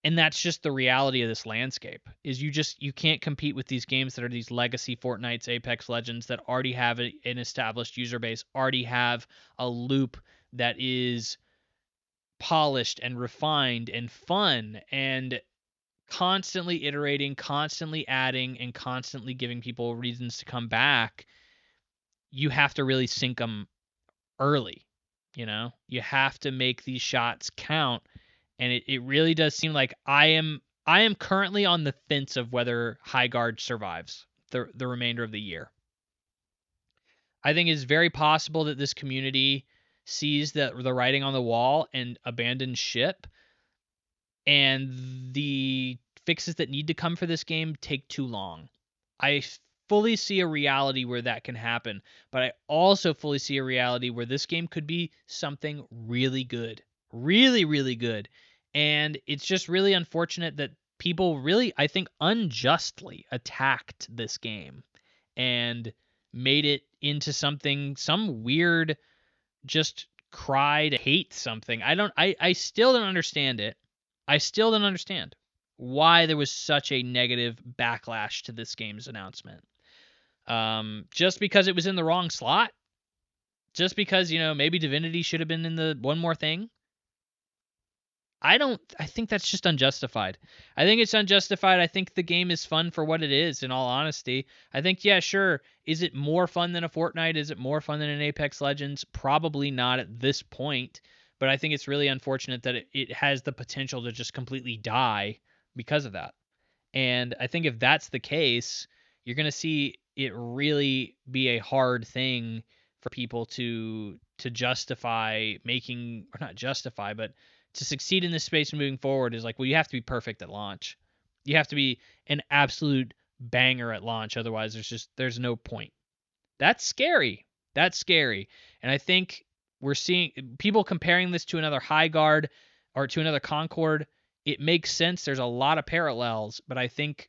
And that's just the reality of this landscape, is you can't compete with these games that are these legacy Fortnites, Apex Legends that already have an established user base, already have a loop that is polished and refined and fun and constantly iterating, constantly adding, and constantly giving people reasons to come back. You have to really sink them early. You have to make these shots count. And it really does seem like I am currently on the fence of whether Highguard survives the remainder of the year. I think it's very possible that this community sees the writing on the wall and abandons ship, and the fixes that need to come for this game take too long. I fully see a reality where that can happen, but I also fully see a reality where this game could be something really good. Really, really good. And it's just really unfortunate that people really, I think, unjustly attacked this game and made it into some weird, just cry to hate something. I still don't understand it. I still don't understand why there was such a negative backlash to this game's announcement. Just because it was in the wrong slot? Just because, maybe Divinity should have been in the one more thing? I think that's just unjustified. I think it's unjustified. I think the game is fun for what it is, in all honesty. I think, yeah, sure. Is it more fun than a Fortnite? Is it more fun than an Apex Legends? Probably not at this point. But I think it's really unfortunate that it has the potential to just completely die because of that. And I think if that's the case, you're going to see it really be a hard thing for people to justify making, or not justify, but to succeed in this space moving forward is like, well, you have to be perfect at launch. You have to be an absolute banger at launch. Otherwise, there's no point. That's scary. That's scary. And I think we're seeing people comparing this to another Highguard or to another Concord. It makes sense. There's a lot of parallels, but I think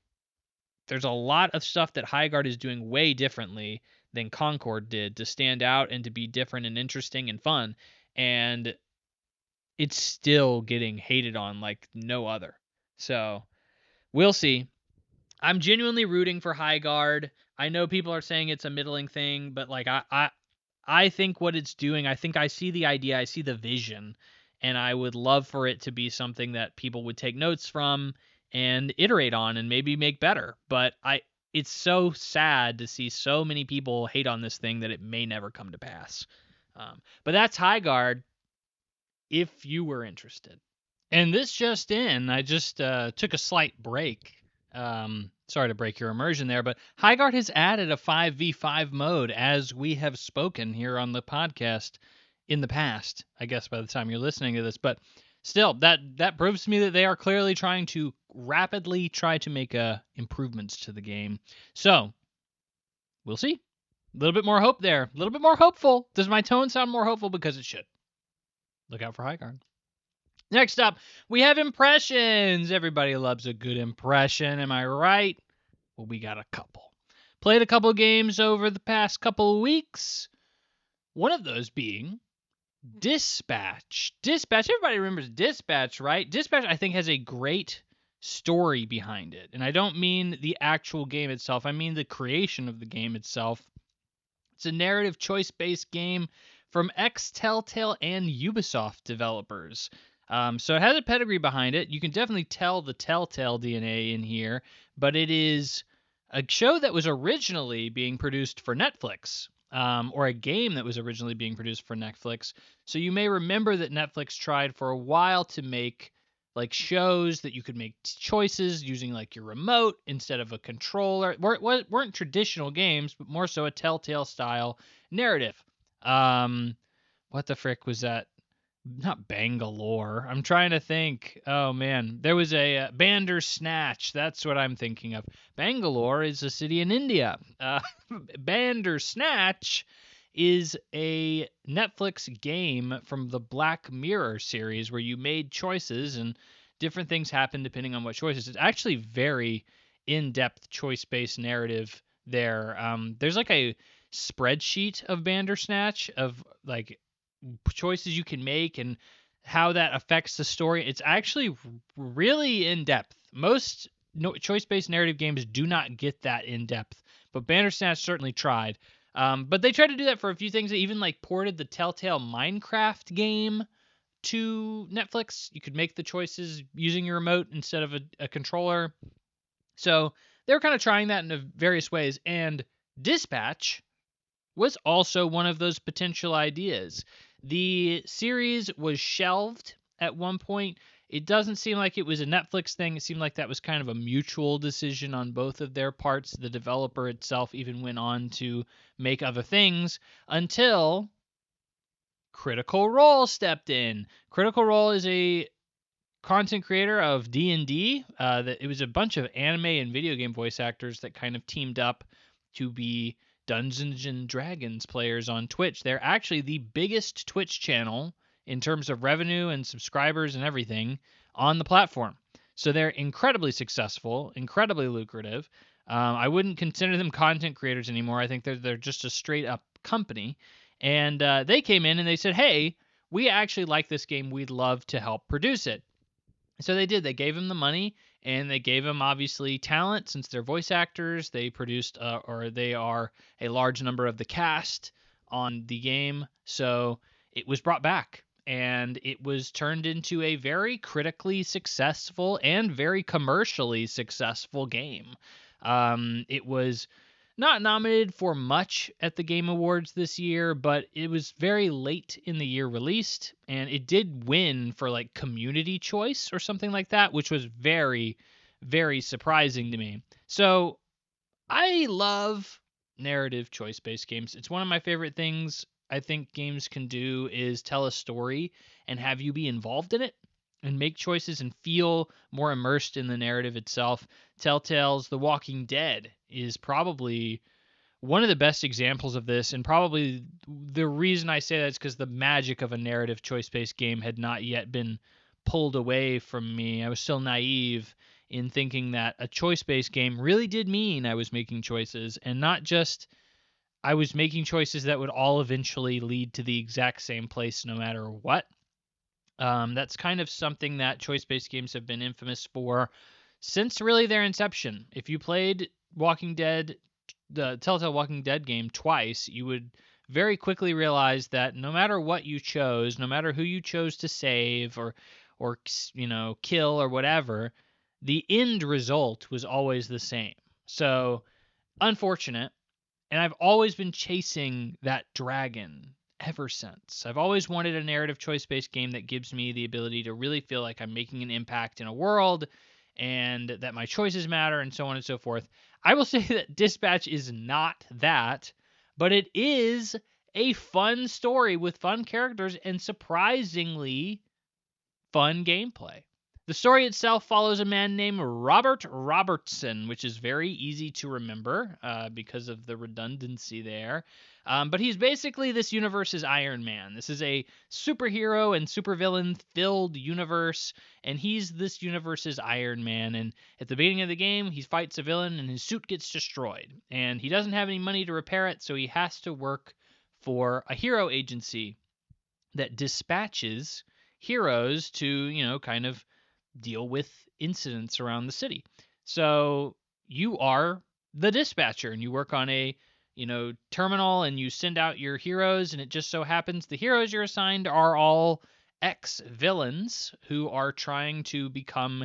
there's a lot of stuff that Highguard is doing way differently than Concord did to stand out and to be different and interesting and fun. And it's still getting hated on like no other. So we'll see. I'm genuinely rooting for Highguard. I know people are saying it's a middling thing, but like I think what it's doing, I think I see the idea, I see the vision, and I would love for it to be something that people would take notes from and iterate on and maybe make better. But it's so sad to see so many people hate on this thing that it may never come to pass. But that's Highguard if you were interested. And this just in, I just took a slight break. Sorry to break your immersion there, but Highguard has added a 5v5 mode as we have spoken here on the podcast in the past, I guess by the time you're listening to this. But still, that proves to me that they are clearly trying to rapidly try to make improvements to the game. So, we'll see. A little bit more hope there. A little bit more hopeful. Does my tone sound more hopeful? Because it should. Look out for Highguard. Next up, we have impressions. Everybody loves a good impression, am I right? Well, we got a couple. Played a couple games over the past couple of weeks. One of those being Dispatch. Dispatch, everybody remembers Dispatch, right? Dispatch, I think, has a great story behind it. And I don't mean the actual game itself. I mean the creation of the game itself. It's a narrative choice-based game from ex-Telltale and Ubisoft developers. So it has a pedigree behind it. You can definitely tell the Telltale DNA in here, but it is a show that was originally being produced for Netflix, or a game that was originally being produced for Netflix. So you may remember that Netflix tried for a while to make like shows that you could make choices using like your remote instead of a controller. Weren't traditional games, but more so a Telltale style narrative. What the frick was that? Not Bangalore. I'm trying to think. Oh man, there was a Bandersnatch. That's what I'm thinking of. Bangalore is a city in India. Bandersnatch is a Netflix game from the Black Mirror series where you made choices and different things happen depending on what choices. It's actually very in-depth choice-based narrative there. There's like a spreadsheet of Bandersnatch of like choices you can make and how that affects the story. It's actually really in depth. Most choice-based narrative games do not get that in depth, but Bandersnatch certainly tried. But they tried to do that for a few things. They even like ported the Telltale Minecraft game to Netflix. You could make the choices using your remote instead of a controller. So they were kind of trying that in various ways. And Dispatch was also one of those potential ideas. The series was shelved at one point. It doesn't seem like it was a Netflix thing. It seemed like that was kind of a mutual decision on both of their parts. The developer itself even went on to make other things until Critical Role stepped in. Critical Role is a content creator of D&D. It was a bunch of anime and video game voice actors that kind of teamed up to be Dungeons and Dragons players on Twitch. They're actually the biggest Twitch channel in terms of revenue and subscribers and everything on the platform. So they're incredibly successful, incredibly lucrative. I wouldn't consider them content creators anymore. I think they're just a straight up company. And they came in and they said, hey, we actually like this game. We'd love to help produce it. So they did. They gave him the money, and they gave him obviously talent since they're voice actors. They produced, or they are a large number of the cast on the game. So it was brought back, and it was turned into a very critically successful and very commercially successful game. It was not nominated for much at the Game Awards this year, but it was very late in the year released, and it did win for like community choice or something like that, which was very, very surprising to me. So I love narrative choice-based games. It's one of my favorite things I think games can do is tell a story and have you be involved in it and make choices and feel more immersed in the narrative itself. Telltale's The Walking Dead is probably one of the best examples of this, and probably the reason I say that is because the magic of a narrative choice-based game had not yet been pulled away from me. I was still naive in thinking that a choice-based game really did mean I was making choices, and not just I was making choices that would all eventually lead to the exact same place no matter what. That's kind of something that choice-based games have been infamous for since really their inception. If you played Walking Dead, the Telltale Walking Dead game twice, you would very quickly realize that no matter what you chose, no matter who you chose to save or kill or whatever, the end result was always the same. So unfortunate. And I've always been chasing that dragon ever since. I've always wanted a narrative choice-based game that gives me the ability to really feel like I'm making an impact in a world and that my choices matter and so on and so forth. I will say that Dispatch is not that, but it is a fun story with fun characters and surprisingly fun gameplay. The story itself follows a man named Robert Robertson, which is very easy to remember because of the redundancy there. But he's basically this universe's Iron Man. This is a superhero and supervillain filled universe, and he's this universe's Iron Man. And at the beginning of the game, he fights a villain, and his suit gets destroyed. And he doesn't have any money to repair it, so he has to work for a hero agency that dispatches heroes to, kind of deal with incidents around the city. So you are the dispatcher and you work on a terminal and you send out your heroes, and it just so happens the heroes you're assigned are all ex-villains who are trying to become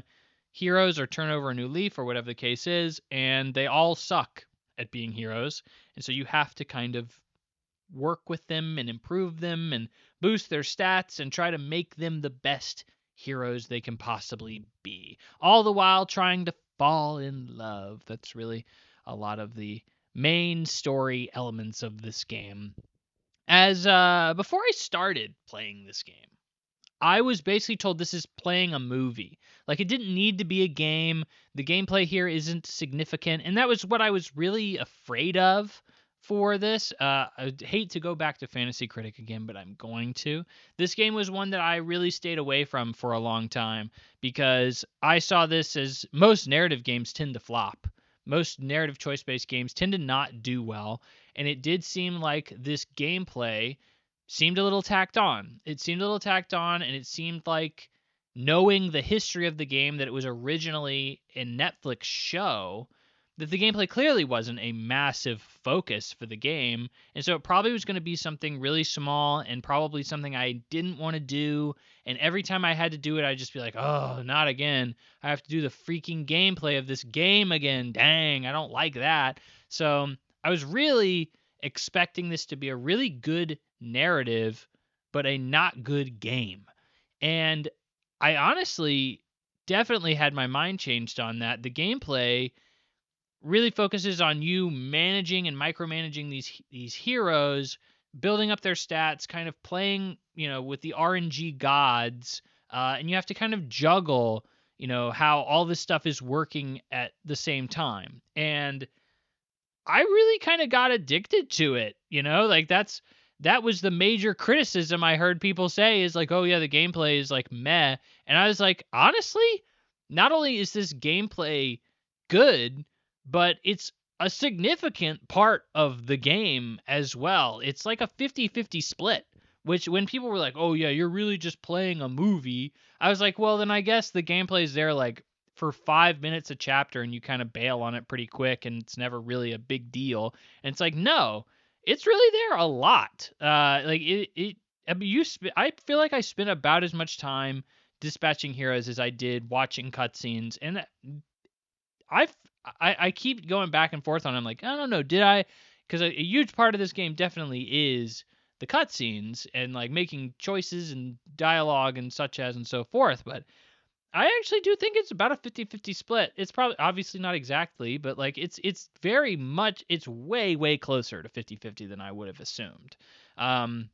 heroes or turn over a new leaf or whatever the case is, and they all suck at being heroes. And so you have to kind of work with them and improve them and boost their stats and try to make them the best heroes they can possibly be, all the while trying to fall in love. That's really a lot of the main story elements of this game. As before I started playing this game, I was basically told this is playing a movie. Like, it didn't need to be a game. The gameplay here isn't significant, and that was what I was really afraid of for this. I hate to go back to Fantasy Critic again, but I'm going to. This game was one that I really stayed away from for a long time because I saw this as most narrative games tend to flop. Most narrative choice-based games tend to not do well, and it did seem like this gameplay seemed a little tacked on. It seemed a little tacked on, and it seemed like, knowing the history of the game, that it was originally a Netflix show, that the gameplay clearly wasn't a massive focus for the game, and so it probably was going to be something really small and probably something I didn't want to do, and every time I had to do it, I'd just be like, oh, not again. I have to do the freaking gameplay of this game again. Dang, I don't like that. So I was really expecting this to be a really good narrative, but a not good game. And I honestly definitely had my mind changed on that. The gameplay really focuses on you managing and micromanaging these heroes, building up their stats, kind of playing, with the RNG gods, and you have to kind of juggle, how all this stuff is working at the same time. And I really kind of got addicted to it, like that was the major criticism I heard people say is like, oh yeah, the gameplay is like meh. And I was like, honestly, not only is this gameplay good, but it's a significant part of the game as well. It's like a 50-50 split, which when people were like, oh yeah, you're really just playing a movie, I was like, well, then I guess the gameplay is there like for 5 minutes a chapter and you kind of bail on it pretty quick and it's never really a big deal. And it's like, no, it's really there a lot. Like I mean, I feel like I spent about as much time dispatching heroes as I did watching cutscenes, and I've I keep going back and forth on. I'm like, I don't know, did I? Because a huge part of this game definitely is the cutscenes and like making choices and dialogue and such as and so forth. But I actually do think it's about a 50-50 split. It's probably obviously not exactly, but like it's very much, it's way closer to 50-50 than I would have assumed. Um,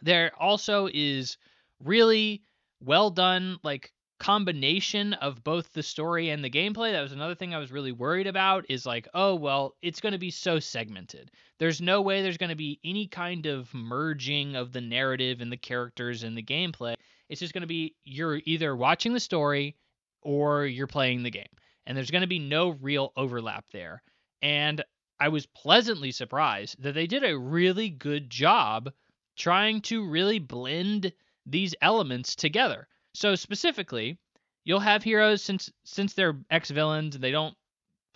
there also is really well done like combination of both the story and the gameplay. That was another thing I was really worried about, is like, oh well, it's going to be so segmented. There's no way there's going to be any kind of merging of the narrative and the characters and the gameplay. It's just going to be, you're either watching the story or you're playing the game, and there's going to be no real overlap there. And I was pleasantly surprised that they did a really good job trying to really blend these elements together. So specifically, you'll have heroes, since they're ex-villains and they don't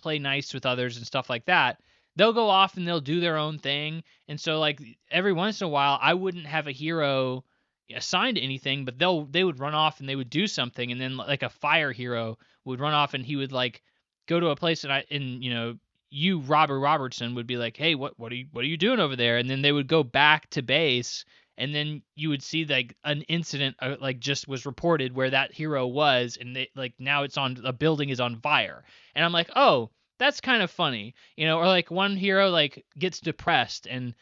play nice with others and stuff like that, they'll go off and they'll do their own thing. And so like every once in a while, I wouldn't have a hero assigned to anything, but they would run off and they would do something, and then like a fire hero would run off and he would like go to a place, and you, Robert Robertson, would be like, hey, what are you doing over there? And then they would go back to base, and then you would see like an incident like just was reported where that hero was, and they like now it's on, a building is on fire. And I'm like, oh, that's kind of funny, or like one hero like gets depressed and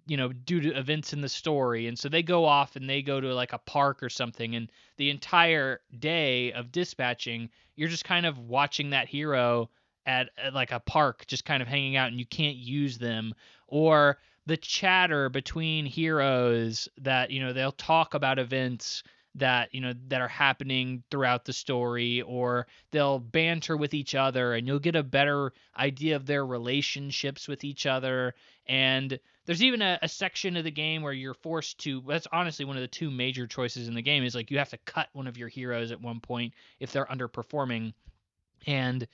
due to events in the story, and so they go off and they go to like a park or something, and the entire day of dispatching, you're just kind of watching that hero at like a park, just kind of hanging out, and you can't use them. Or the chatter between heroes that they'll talk about events that that are happening throughout the story, or they'll banter with each other, and you'll get a better idea of their relationships with each other. And there's even a section of the game where you're forced to, that's honestly one of the two major choices in the game, is like you have to cut one of your heroes at one point if they're underperforming. And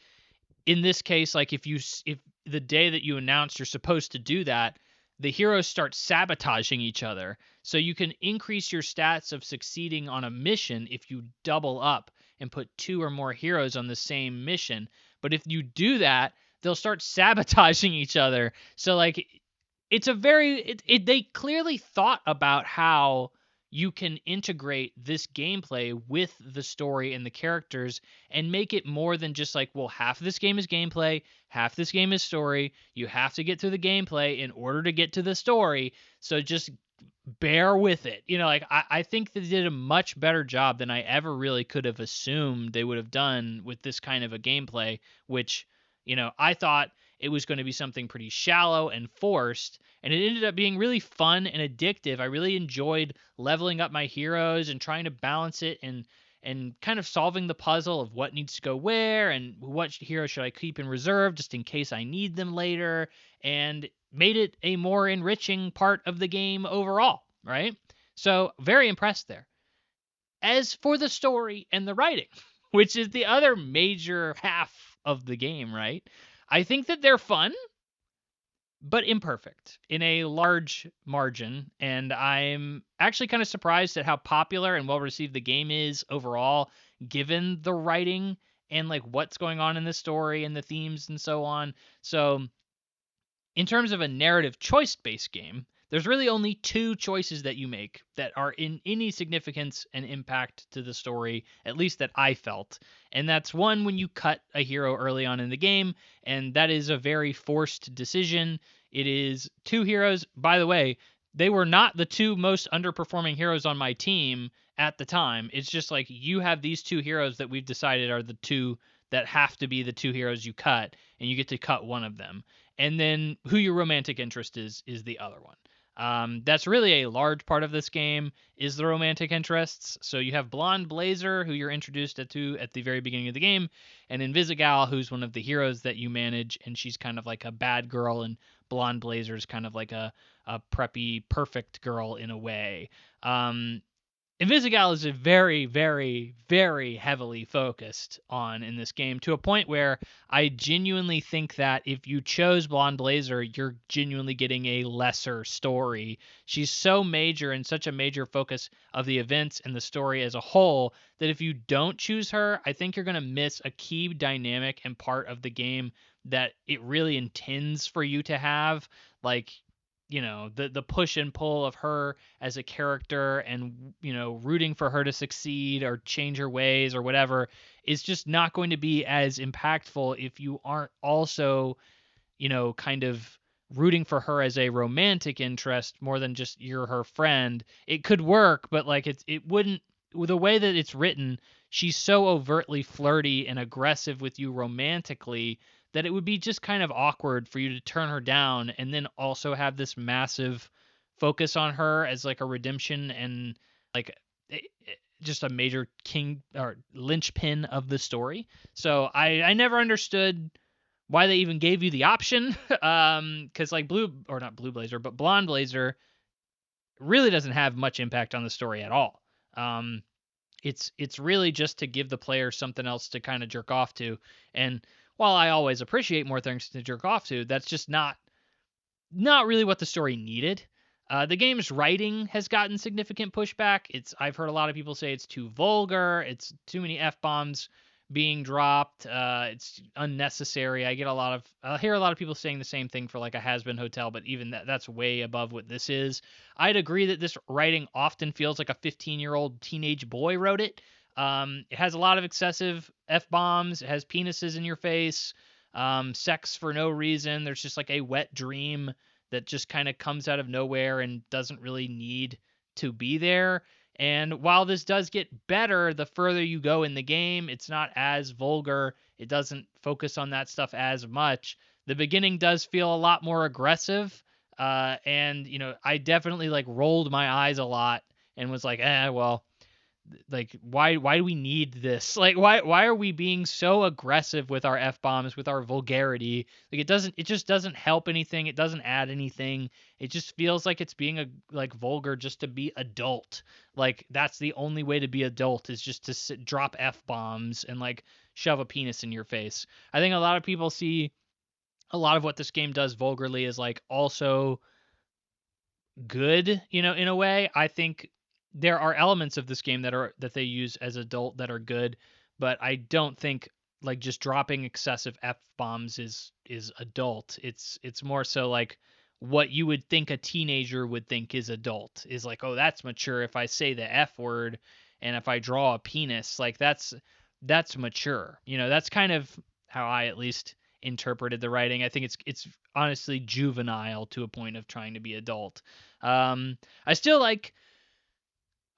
in this case, like if the day that you announced you're supposed to do that, the heroes start sabotaging each other. So you can increase your stats of succeeding on a mission if you double up and put 2 or more heroes on the same mission. But if you do that, they'll start sabotaging each other. So like it's a very they clearly thought about how you can integrate this gameplay with the story and the characters and make it more than just like, well, half of this game is gameplay, half this game is story. You have to get through the gameplay in order to get to the story. So just bear with it. Like I think they did a much better job than I ever really could have assumed they would have done with this kind of a gameplay, which, I thought it was going to be something pretty shallow and forced, and it ended up being really fun and addictive. I really enjoyed leveling up my heroes and trying to balance it, and kind of solving the puzzle of what needs to go where and what hero should I keep in reserve just in case I need them later, and made it a more enriching part of the game overall, right? So very impressed there. As for the story and the writing, which is the other major half of the game, right? I think that they're fun, but imperfect in a large margin. And I'm actually kind of surprised at how popular and well received the game is overall, given the writing and like what's going on in the story and the themes and so on. So, in terms of a narrative choice based game, there's really only two choices that you make that are in any significance and impact to the story, at least that I felt. And that's one, when you cut a hero early on in the game, and that is a very forced decision. It is two heroes. By the way, they were not the two most underperforming heroes on my team at the time. It's just like, you have these two heroes that we've decided are the two that have to be the two heroes you cut, and you get to cut one of them. And then who your romantic interest is the other one. That's really a large part of this game, is the romantic interests. So you have Blonde Blazer, who you're introduced to at the very beginning of the game, and Invisigal, who's one of the heroes that you manage, and she's kind of like a bad girl, and Blonde Blazer's kind of like a preppy, perfect girl in a way. Invisigal is a very, very, very heavily focused on in this game, to a point where I genuinely think that if you chose Blonde Blazer, you're genuinely getting a lesser story. She's so major and such a major focus of the events and the story as a whole that if you don't choose her, I think you're going to miss a key dynamic and part of the game that it really intends for you to have. Like, the push and pull of her as a character, and rooting for her to succeed or change her ways or whatever, is just not going to be as impactful if you aren't also kind of rooting for her as a romantic interest more than just you're her friend. It could work, but like it wouldn't. The way that it's written, she's so overtly flirty and aggressive with you romantically that it would be just kind of awkward for you to turn her down and then also have this massive focus on her as like a redemption and like just a major king or linchpin of the story. So I never understood why they even gave you the option. Because like not Blue Blazer, but Blonde Blazer really doesn't have much impact on the story at all. It's really just to give the player something else to kind of jerk off to. And while I always appreciate more things to jerk off to, that's just not really what the story needed. The game's writing has gotten significant pushback. I've heard a lot of people say it's too vulgar, it's too many F-bombs being dropped, it's unnecessary. I hear a lot of people saying the same thing for like a Has-Been Hotel, but even that's way above what this is. I'd agree that this writing often feels like a 15-year-old teenage boy wrote it. It has a lot of excessive F-bombs. It has penises in your face, sex for no reason. There's just like a wet dream that just kind of comes out of nowhere and doesn't really need to be there. And while this does get better the further you go in the game, it's not as vulgar. It doesn't focus on that stuff as much. The beginning does feel a lot more aggressive. And I definitely like rolled my eyes a lot and was like, well, like why do we need this? Like why are we being so aggressive with our F-bombs, with our vulgarity? Like it just doesn't help anything. It doesn't add anything. It just feels like it's being like vulgar just to be adult. Like that's the only way to be adult, is just to drop F-bombs and like shove a penis in your face. I think a lot of people see a lot of what this game does vulgarly is like also good, in a way. I think there are elements of this game that they use as adult that are good, but I don't think like just dropping excessive F bombs is adult. It's more so like what you would think a teenager would think is adult, is like, oh, that's mature if I say the F word and if I draw a penis. Like that's mature. That's kind of how I at least interpreted the writing. I think it's honestly juvenile to a point of trying to be adult. I still like,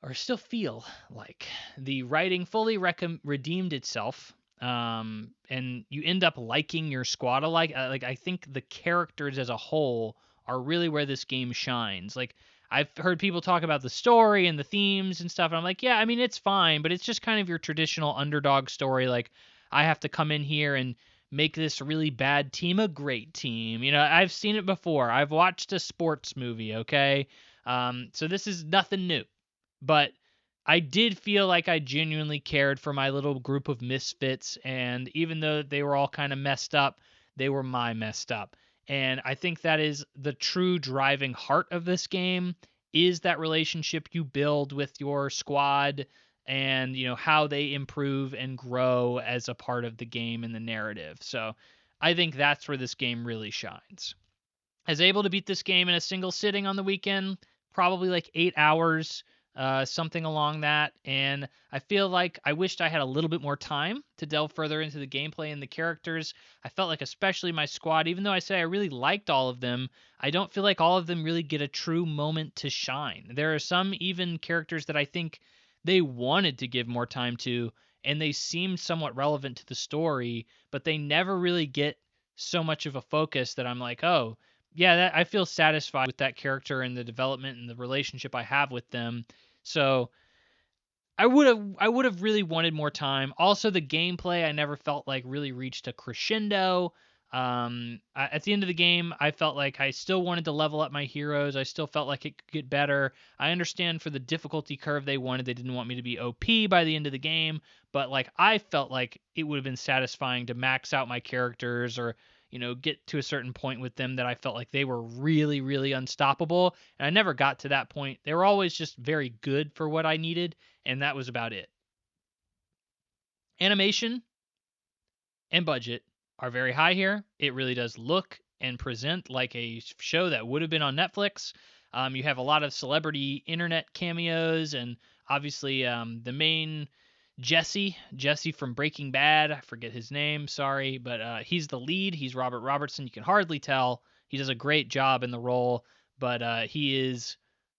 or still feel like, the writing fully redeemed itself. And you end up liking your squad alike. Like I think the characters as a whole are really where this game shines. Like I've heard people talk about the story and the themes and stuff, and I'm like, yeah, I mean it's fine, but it's just kind of your traditional underdog story. Like I have to come in here and make this really bad team a great team. I've seen it before. I've watched a sports movie, okay? So this is nothing new. But I did feel like I genuinely cared for my little group of misfits, and even though they were all kind of messed up, they were my messed up. And I think that is the true driving heart of this game, is that relationship you build with your squad, and how they improve and grow as a part of the game and the narrative. So I think that's where this game really shines. I was able to beat this game in a single sitting on the weekend, probably like 8 hours, something along that. And I feel like I wished I had a little bit more time to delve further into the gameplay and the characters. I felt like, especially my squad, even though I say I really liked all of them, I don't feel like all of them really get a true moment to shine. There are some even characters that I think they wanted to give more time to, and they seemed somewhat relevant to the story, but they never really get so much of a focus that I'm like, oh, yeah, I feel satisfied with that character and the development and the relationship I have with them. So I would have really wanted more time. Also, the gameplay I never felt like really reached a crescendo. At the end of the game, I felt like I still wanted to level up my heroes. I still felt like it could get better. I understand for the difficulty curve they wanted, they didn't want me to be OP by the end of the game, but like I felt like it would have been satisfying to max out my characters or get to a certain point with them that I felt like they were really, really unstoppable. And I never got to that point. They were always just very good for what I needed, and that was about it. Animation and budget are very high here. It really does look and present like a show that would have been on Netflix. You have a lot of celebrity internet cameos, and obviously the main Jesse from Breaking Bad. I forget his name, sorry, but he's the lead. He's Robert Robertson. You can hardly tell. He does a great job in the role, but he is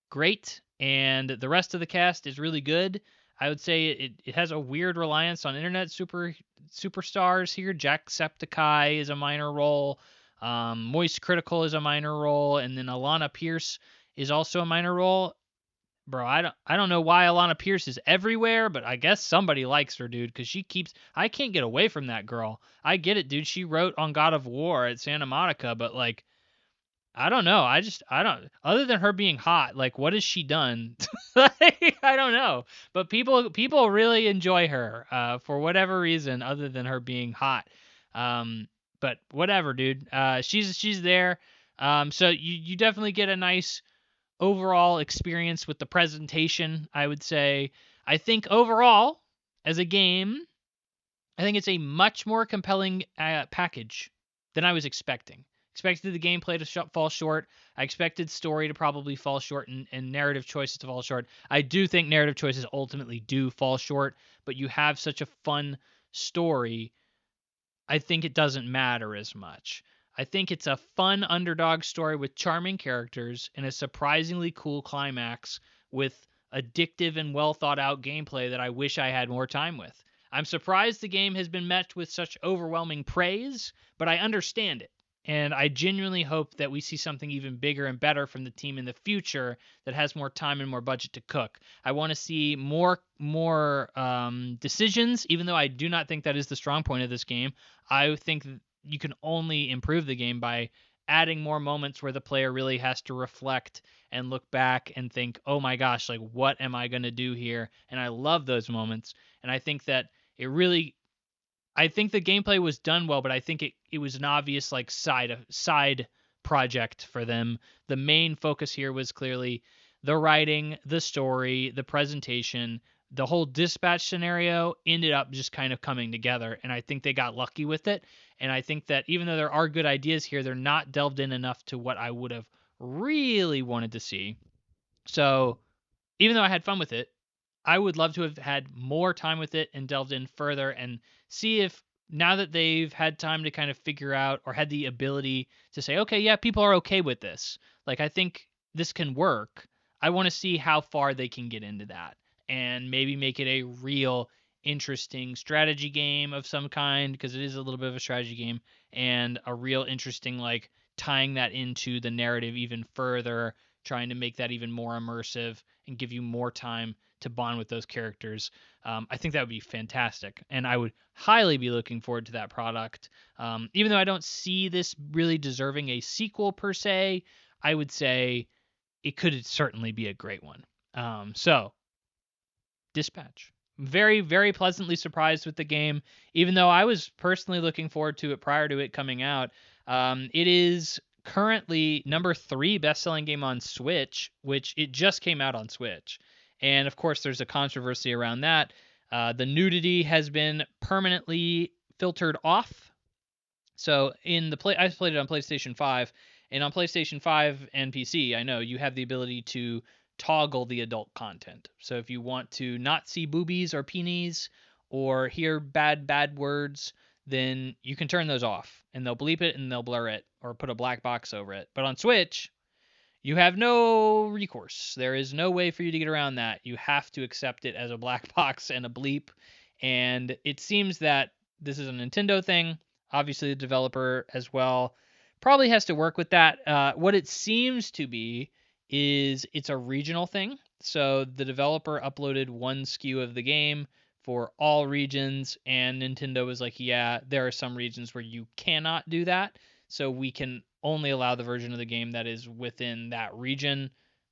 great, and the rest of the cast is really good. I would say it has a weird reliance on internet superstars here. Jacksepticeye is a minor role. Moist Critical is a minor role, and then Alana Pierce is also a minor role. Bro, I don't know why Alana Pierce is everywhere, but I guess somebody likes her, dude, because I can't get away from that girl. I get it, dude. She wrote on God of War at Santa Monica, but like I don't know. I don't, other than her being hot, like what has she done? Like, I don't know. But people really enjoy her for whatever reason other than her being hot. Um but whatever, dude. She's there. So you definitely get a nice overall experience with the presentation, I would say. I think overall as a game, I think it's a much more compelling package than I was expecting. Expected the gameplay to fall short. I expected story to probably fall short and narrative choices to fall short. I do think narrative choices ultimately do fall short, but you have such a fun story, I think it doesn't matter as much. I think it's a fun underdog story with charming characters and a surprisingly cool climax with addictive and well thought out gameplay that I wish I had more time with. I'm surprised the game has been met with such overwhelming praise, but I understand it. And I genuinely hope that we see something even bigger and better from the team in the future that has more time and more budget to cook. I want to see more decisions, even though I do not think that is the strong point of this game. I think you can only improve the game by adding more moments where the player really has to reflect and look back and think, oh my gosh, like what am I going to do here? And I love those moments. And I think that it really I think the gameplay was done well, but I think it was an obvious like side project for them. The main focus here was clearly the writing, the story, the presentation. The whole dispatch scenario ended up just kind of coming together, and I think they got lucky with it. And I think that even though there are good ideas here, they're not delved in enough to what I would have really wanted to see. So even though I had fun with it, I would love to have had more time with it and delved in further and see if now that they've had time to kind of figure out or had the ability to say, okay, yeah, people are okay with this. Like, I think this can work. I want to see how far they can get into that and maybe make it a real interesting strategy game of some kind because it is a little bit of a strategy game and a real interesting, like, tying that into the narrative even further, trying to make that even more immersive and give you more time to bond with those characters. I think that would be fantastic, and I would highly be looking forward to that product. Even though I don't see this really deserving a sequel per se, I would say it could certainly be a great one. So, Dispatch. Very, very pleasantly surprised with the game, even though I was personally looking forward to it prior to it coming out. It is currently number 3 best-selling game on Switch, which it just came out on Switch. And of course, there's a controversy around that. The nudity has been permanently filtered off. So I played it on PlayStation 5, And on PlayStation 5 and PC, I know you have the ability to toggle the adult content. So if you want to not see boobies or peenies or hear bad words, then you can turn those off and they'll bleep it and they'll blur it or put a black box over it. But on Switch, you have no recourse. There is no way for you to get around that. You have to accept it as a black box and a bleep. And it seems that this is a Nintendo thing. Obviously, the developer as well probably has to work with that. What it seems to be is it's a regional thing. So the developer uploaded one SKU of the game for all regions, and Nintendo was like, yeah, there are some regions where you cannot do that. So we can only allow the version of the game that is within that region.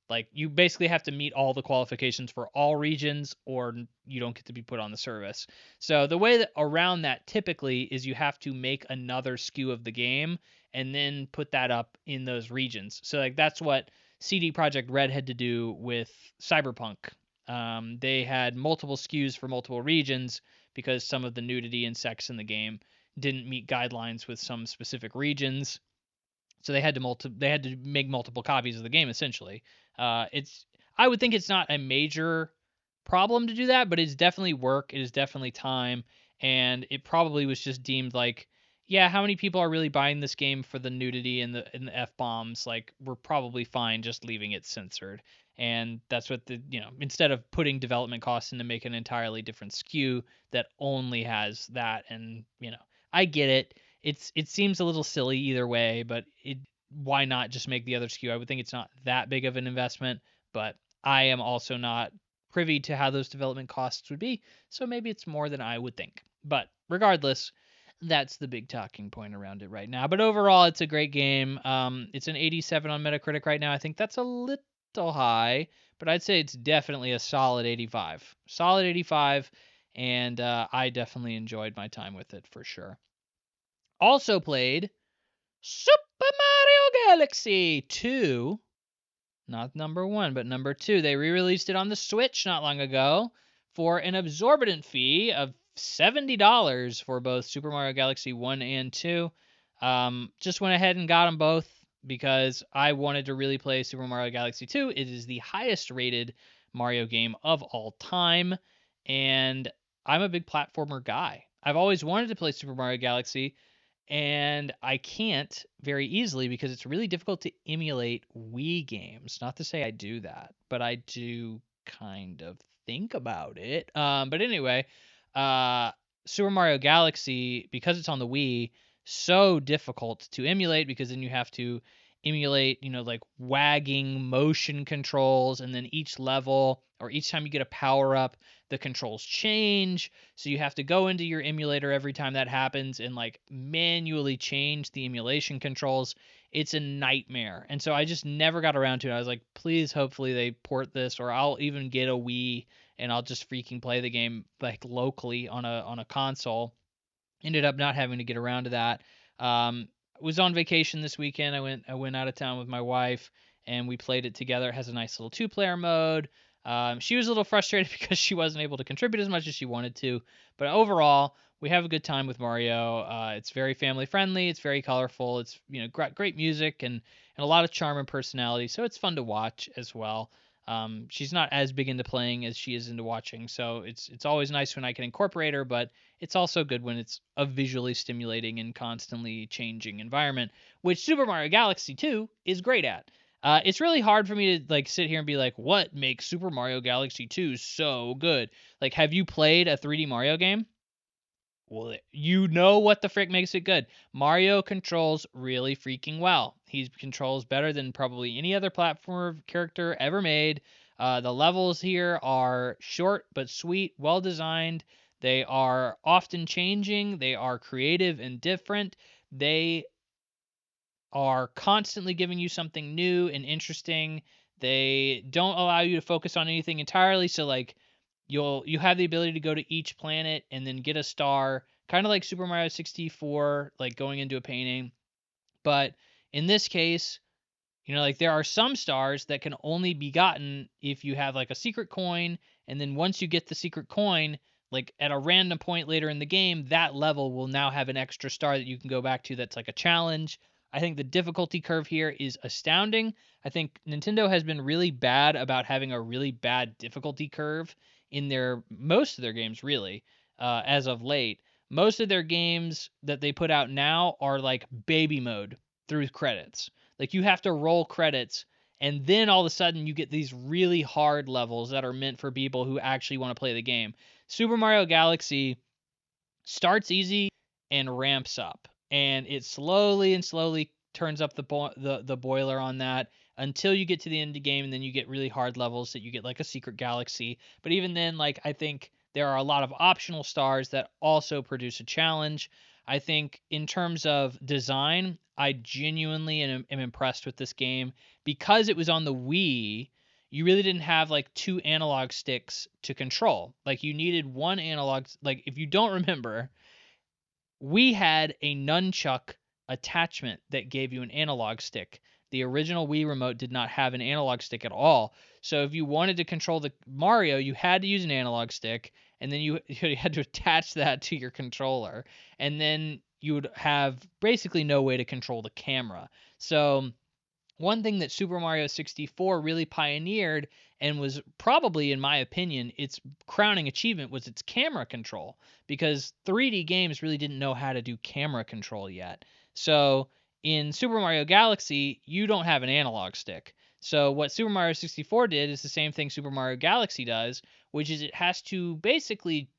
Like you basically have to meet all the qualifications for all regions or you don't get to be put on the service. So the way that around that typically is you have to make another SKU of the game and then put that up in those regions. So like that's what CD Projekt Red had to do with Cyberpunk. They had multiple SKUs for multiple regions because some of the nudity and sex in the game didn't meet guidelines with some specific regions. So they had to make multiple copies of the game essentially. It's I would think it's not a major problem to do that, but it's definitely work. It is definitely time, and it probably was just deemed like, yeah, how many people are really buying this game for the nudity and the f bombs? Like we're probably fine just leaving it censored. And that's what instead of putting development costs in to make an entirely different SKU that only has that, and I get it. It seems a little silly either way, but why not just make the other SKU? I would think it's not that big of an investment, but I am also not privy to how those development costs would be, so maybe it's more than I would think. But regardless, that's the big talking point around it right now. But overall, it's a great game. It's an 87 on Metacritic right now. I think that's a little high, but I'd say it's definitely a solid 85. Solid 85, and I definitely enjoyed my time with it for sure. Also played Super Mario Galaxy 2. Not number 1, but number 2. They re-released it on the Switch not long ago for an exorbitant fee of $70 for both Super Mario Galaxy 1 and 2. Just went ahead and got them both because I wanted to really play Super Mario Galaxy 2. It is the highest rated Mario game of all time, and I'm a big platformer guy. I've always wanted to play Super Mario Galaxy, and I can't very easily because it's really difficult to emulate Wii games. Not to say I do that, but I do kind of think about it. But anyway, Super Mario Galaxy, because it's on the Wii, so difficult to emulate because then you have to emulate, like wagging motion controls, and then each level or each time you get a power up, the controls change. So you have to go into your emulator every time that happens and like manually change the emulation controls. It's a nightmare. And so I just never got around to it. I was like, please, hopefully they port this, or I'll even get a Wii and I'll just freaking play the game like locally on a console. Ended up not having to get around to that. Was on vacation this weekend. I went out of town with my wife and we played it together. It has a nice little 2-player mode. She was a little frustrated because she wasn't able to contribute as much as she wanted to, but overall, we have a good time with Mario. It's very family friendly. It's very colorful. It's great music and a lot of charm and personality. So it's fun to watch as well. She's not as big into playing as she is into watching, so it's always nice when I can incorporate her, but it's also good when it's a visually stimulating and constantly changing environment, which Super Mario Galaxy 2 is great at. It's really hard for me to like sit here and be like, what makes Super Mario Galaxy 2 so good? Like, have you played a 3D Mario game? Well, you know what the frick makes it good. Mario controls really freaking well. He controls better than probably any other platformer character ever made. The levels here are short but sweet, well designed. They are often changing. They are creative and different. They are constantly giving you something new and interesting. They don't allow you to focus on anything entirely. So like you have the ability to go to each planet and then get a star, kind of like Super Mario 64, like going into a painting. But in this case, like there are some stars that can only be gotten if you have like a secret coin, and then once you get the secret coin, like at a random point later in the game, that level will now have an extra star that you can go back to that's like a challenge. I think the difficulty curve here is astounding. I think Nintendo has been really bad about having a really bad difficulty curve in their most of their games, really, as of late. Most of their games that they put out now are like baby mode through credits. Like you have to roll credits, and then all of a sudden you get these really hard levels that are meant for people who actually want to play the game. Super Mario Galaxy starts easy and ramps up, and it slowly and slowly turns up the boiler on that until you get to the end of the game, and then you get really hard levels that you get like a secret galaxy. But even then, like I think there are a lot of optional stars that also produce a challenge. I think in terms of design, I genuinely am impressed with this game because it was on the Wii. You really didn't have like two analog sticks to control. Like you needed one analog. Like if you don't remember, we had a nunchuck attachment that gave you an analog stick. The original Wii remote did not have an analog stick at all. So if you wanted to control the Mario, you had to use an analog stick, and then you had to attach that to your controller, and then you would have basically no way to control the camera. So one thing that Super Mario 64 really pioneered and was probably, in my opinion, its crowning achievement was its camera control, because 3D games really didn't know how to do camera control yet. So in Super Mario Galaxy, you don't have an analog stick. So what Super Mario 64 did is the same thing Super Mario Galaxy does, which is it has to basically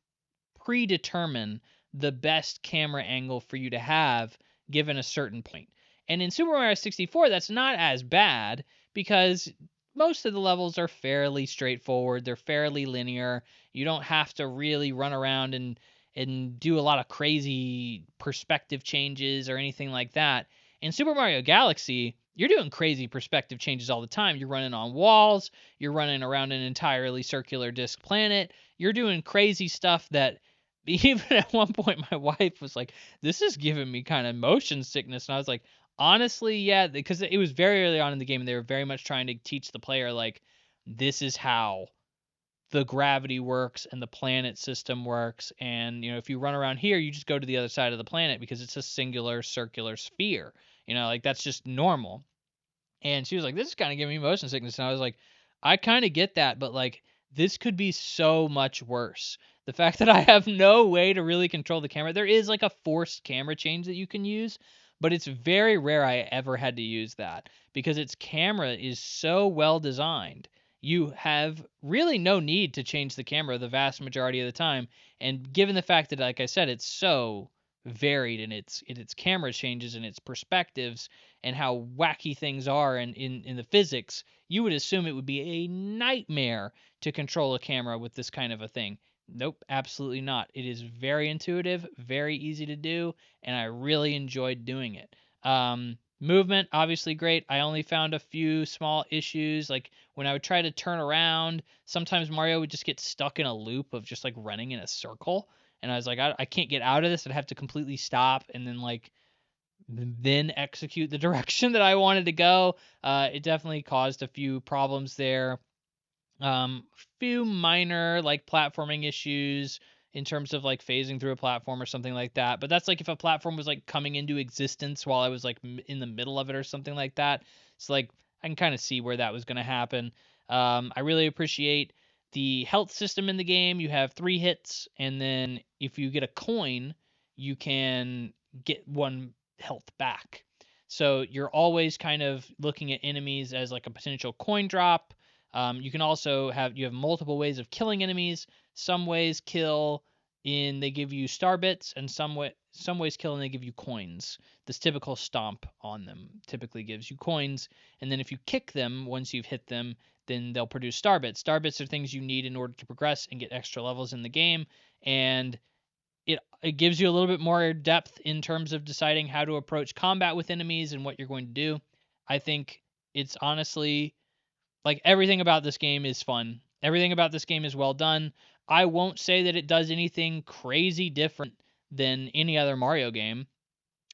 predetermine the best camera angle for you to have given a certain point. And in Super Mario 64, that's not as bad because most of the levels are fairly straightforward. They're fairly linear. You don't have to really run around and do a lot of crazy perspective changes or anything like that. In Super Mario Galaxy, you're doing crazy perspective changes all the time. You're running on walls, you're running around an entirely circular disk planet. You're doing crazy stuff that even at one point my wife was like, "This is giving me kind of motion sickness." And I was like, honestly, yeah, because it was very early on in the game and they were very much trying to teach the player like this is how the gravity works and the planet system works, and if you run around here, you just go to the other side of the planet because it's a singular circular sphere. Like that's just normal. And she was like, "This is kind of giving me motion sickness." And I was like, "I kind of get that, but like this could be so much worse. The fact that I have no way to really control the camera. There is like a forced camera change that you can use, but it's very rare I ever had to use that because its camera is so well designed. You have really no need to change the camera the vast majority of the time. And given the fact that, like I said, it's so varied in its camera changes and its perspectives and how wacky things are in the physics, you would assume it would be a nightmare to control a camera with this kind of a thing. Nope, absolutely not. It is very intuitive, very easy to do, and I really enjoyed doing it. Movement, obviously great. I only found a few small issues, like when I would try to turn around, sometimes Mario would just get stuck in a loop of just like running in a circle. And I was like, I can't get out of this. I'd have to completely stop and then execute the direction that I wanted to go. It definitely caused a few problems there. Few minor like platforming issues in terms of like phasing through a platform or something like that. But that's like if a platform was like coming into existence while I was like in the middle of it or something like that. So like I can kind of see where that was going to happen. I really appreciate the health system in the game. You have 3 hits, and then if you get a coin, you can get 1 health back. So you're always kind of looking at enemies as like a potential coin drop. You can also have multiple ways of killing enemies. Some ways kill in they give you star bits, and some ways kill and they give you coins. This typical stomp on them typically gives you coins, and then if you kick them once you've hit them, then they'll produce star bits. Star bits are things you need in order to progress and get extra levels in the game, and it gives you a little bit more depth in terms of deciding how to approach combat with enemies and what you're going to do. I think it's honestly like everything about this game is fun. Everything about this game is well done. I won't say that it does anything crazy different than any other Mario game.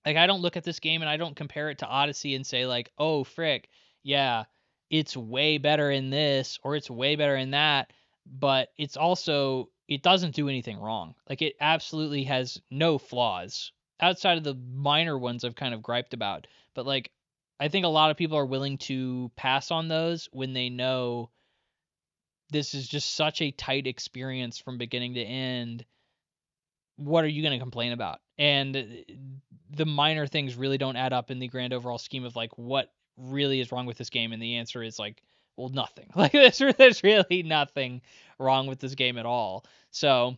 Like I don't look at this game and I don't compare it to Odyssey and say like, "Oh, frick, yeah, it's way better in this or it's way better in that." But it doesn't do anything wrong. Like it absolutely has no flaws outside of the minor ones I've kind of griped about. But like, I think a lot of people are willing to pass on those when they know this is just such a tight experience from beginning to end. What are you going to complain about? And the minor things really don't add up in the grand overall scheme of like what really is wrong with this game. And the answer is like, well, nothing. Like there's really nothing wrong with this game at all. So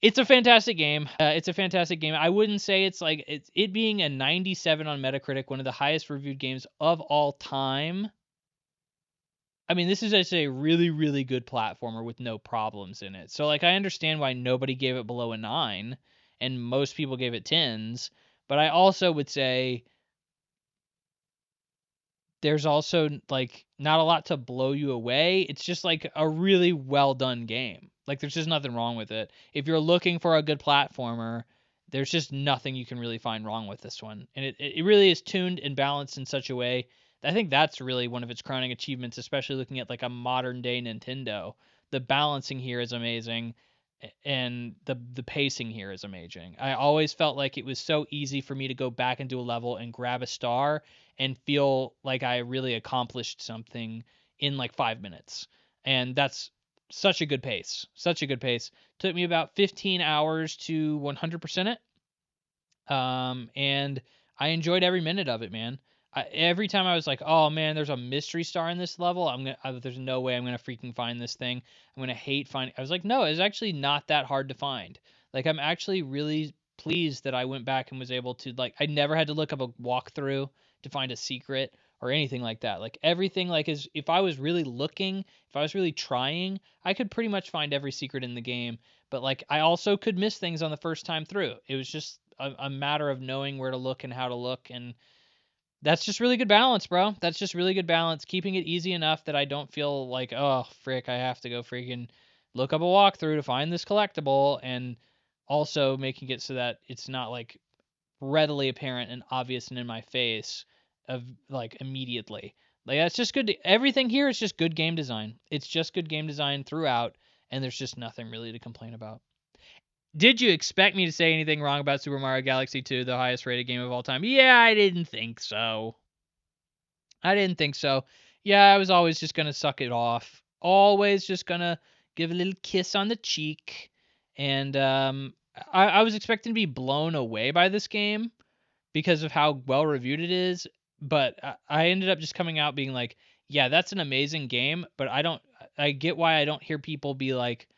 it's a fantastic game. It's a fantastic game. I wouldn't say it's like it being a 97 on Metacritic, one of the highest reviewed games of all time. I mean, this is just a really, really good platformer with no problems in it. So, like, I understand why nobody gave it below a 9, and most people gave it 10s. But I also would say there's also, like, not a lot to blow you away. It's just, like, a really well done game. Like, there's just nothing wrong with it. If you're looking for a good platformer, there's just nothing you can really find wrong with this one. And it really is tuned and balanced in such a way. I think that's really one of its crowning achievements, especially looking at like a modern day Nintendo. The balancing here is amazing, and the pacing here is amazing. I always felt like it was so easy for me to go back into a level and grab a star and feel like I really accomplished something in like 5 minutes. And that's such a good pace. Such a good pace. Took me about 15 hours to 100% it. And I enjoyed every minute of it, man. Every time I was like, "Oh man, there's a mystery star in this level. There's no way I'm gonna freaking find this thing. I'm gonna hate finding." I was like, "No, it's actually not that hard to find." Like, I'm actually really pleased that I went back and was able to like. I never had to look up a walkthrough to find a secret or anything like that. Like everything, like is if I was really looking, if I was really trying, I could pretty much find every secret in the game. But like, I also could miss things on the first time through. It was just a matter of knowing where to look and how to look, and that's just really good balance, bro. That's just really good balance, keeping it easy enough that I don't feel like, oh frick, I have to go freaking look up a walkthrough to find this collectible, and also making it so that it's not like readily apparent and obvious and in my face of like immediately. Like that's just good. Everything here is just good game design. It's just good game design throughout, and there's just nothing really to complain about. Did you expect me to say anything wrong about Super Mario Galaxy 2, the highest rated game of all time? Yeah, I didn't think so. I didn't think so. Yeah, I was always just going to suck it off. Always just going to give a little kiss on the cheek. And I was expecting to be blown away by this game because of how well reviewed it is. But I ended up just coming out being like, yeah, that's an amazing game. But I get why I don't hear people be like,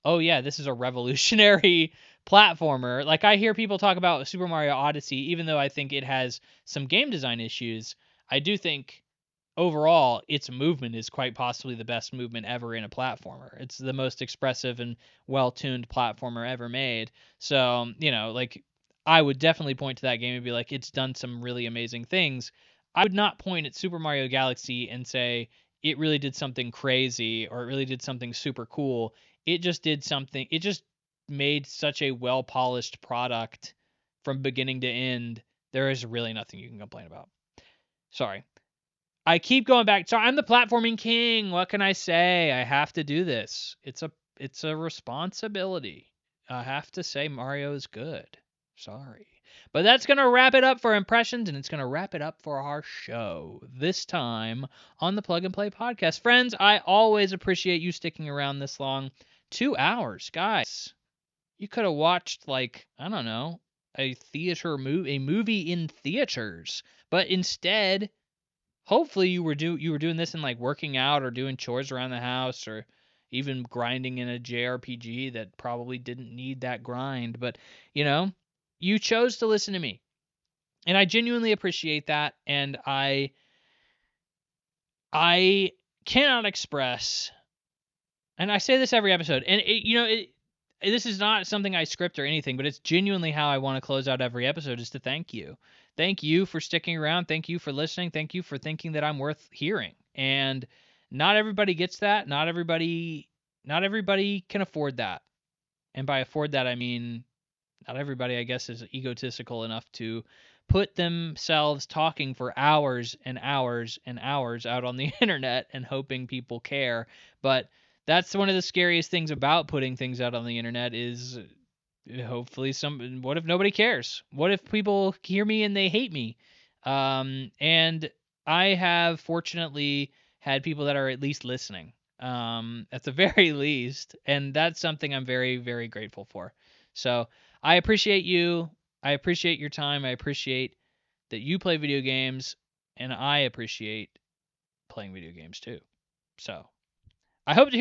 oh, yeah, this is a revolutionary platformer. Like, I hear people talk about Super Mario Odyssey, even though I think it has some game design issues. I do think overall, its movement is quite possibly the best movement ever in a platformer. It's the most expressive and well-tuned platformer ever made. So, like I would definitely point to that game and be like, it's done some really amazing things. I would not point at Super Mario Galaxy and say it really did something crazy or it really did something super cool. It just did something. It just made such a well-polished product from beginning to end. There is really nothing you can complain about. Sorry. I keep going back. So I'm the platforming king. What can I say? I have to do this. It's a responsibility. I have to say Mario is good. Sorry. But that's going to wrap it up for impressions, and it's going to wrap it up for our show. This time on the Plug and Play podcast. Friends, I always appreciate you sticking around this long. 2 hours, guys. You could have watched like, I don't know, a movie in theaters. But instead, hopefully you were doing this in like working out or doing chores around the house or even grinding in a JRPG that probably didn't need that grind, but you chose to listen to me. And I genuinely appreciate that, and I cannot express, and I say this every episode, and this is not something I script or anything, but it's genuinely how I want to close out every episode is to thank you. Thank you for sticking around. Thank you for listening. Thank you for thinking that I'm worth hearing. And not everybody gets that. Not everybody can afford that. And by afford that, I mean not everybody, I guess, is egotistical enough to put themselves talking for hours and hours and hours out on the internet and hoping people care. But that's one of the scariest things about putting things out on the internet is hopefully what if nobody cares? What if people hear me and they hate me? And I have fortunately had people that are at least listening, at the very least, and that's something I'm very, very grateful for. So I appreciate you. I appreciate your time. I appreciate that you play video games, and I appreciate playing video games too. So I hope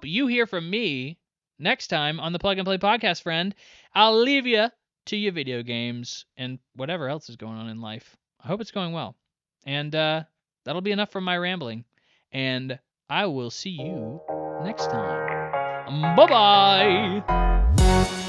you hear from me next time on the Plug and Play podcast, friend. I'll leave you to your video games and whatever else is going on in life. I hope it's going well. And that'll be enough from my rambling. And I will see you next time. Bye bye.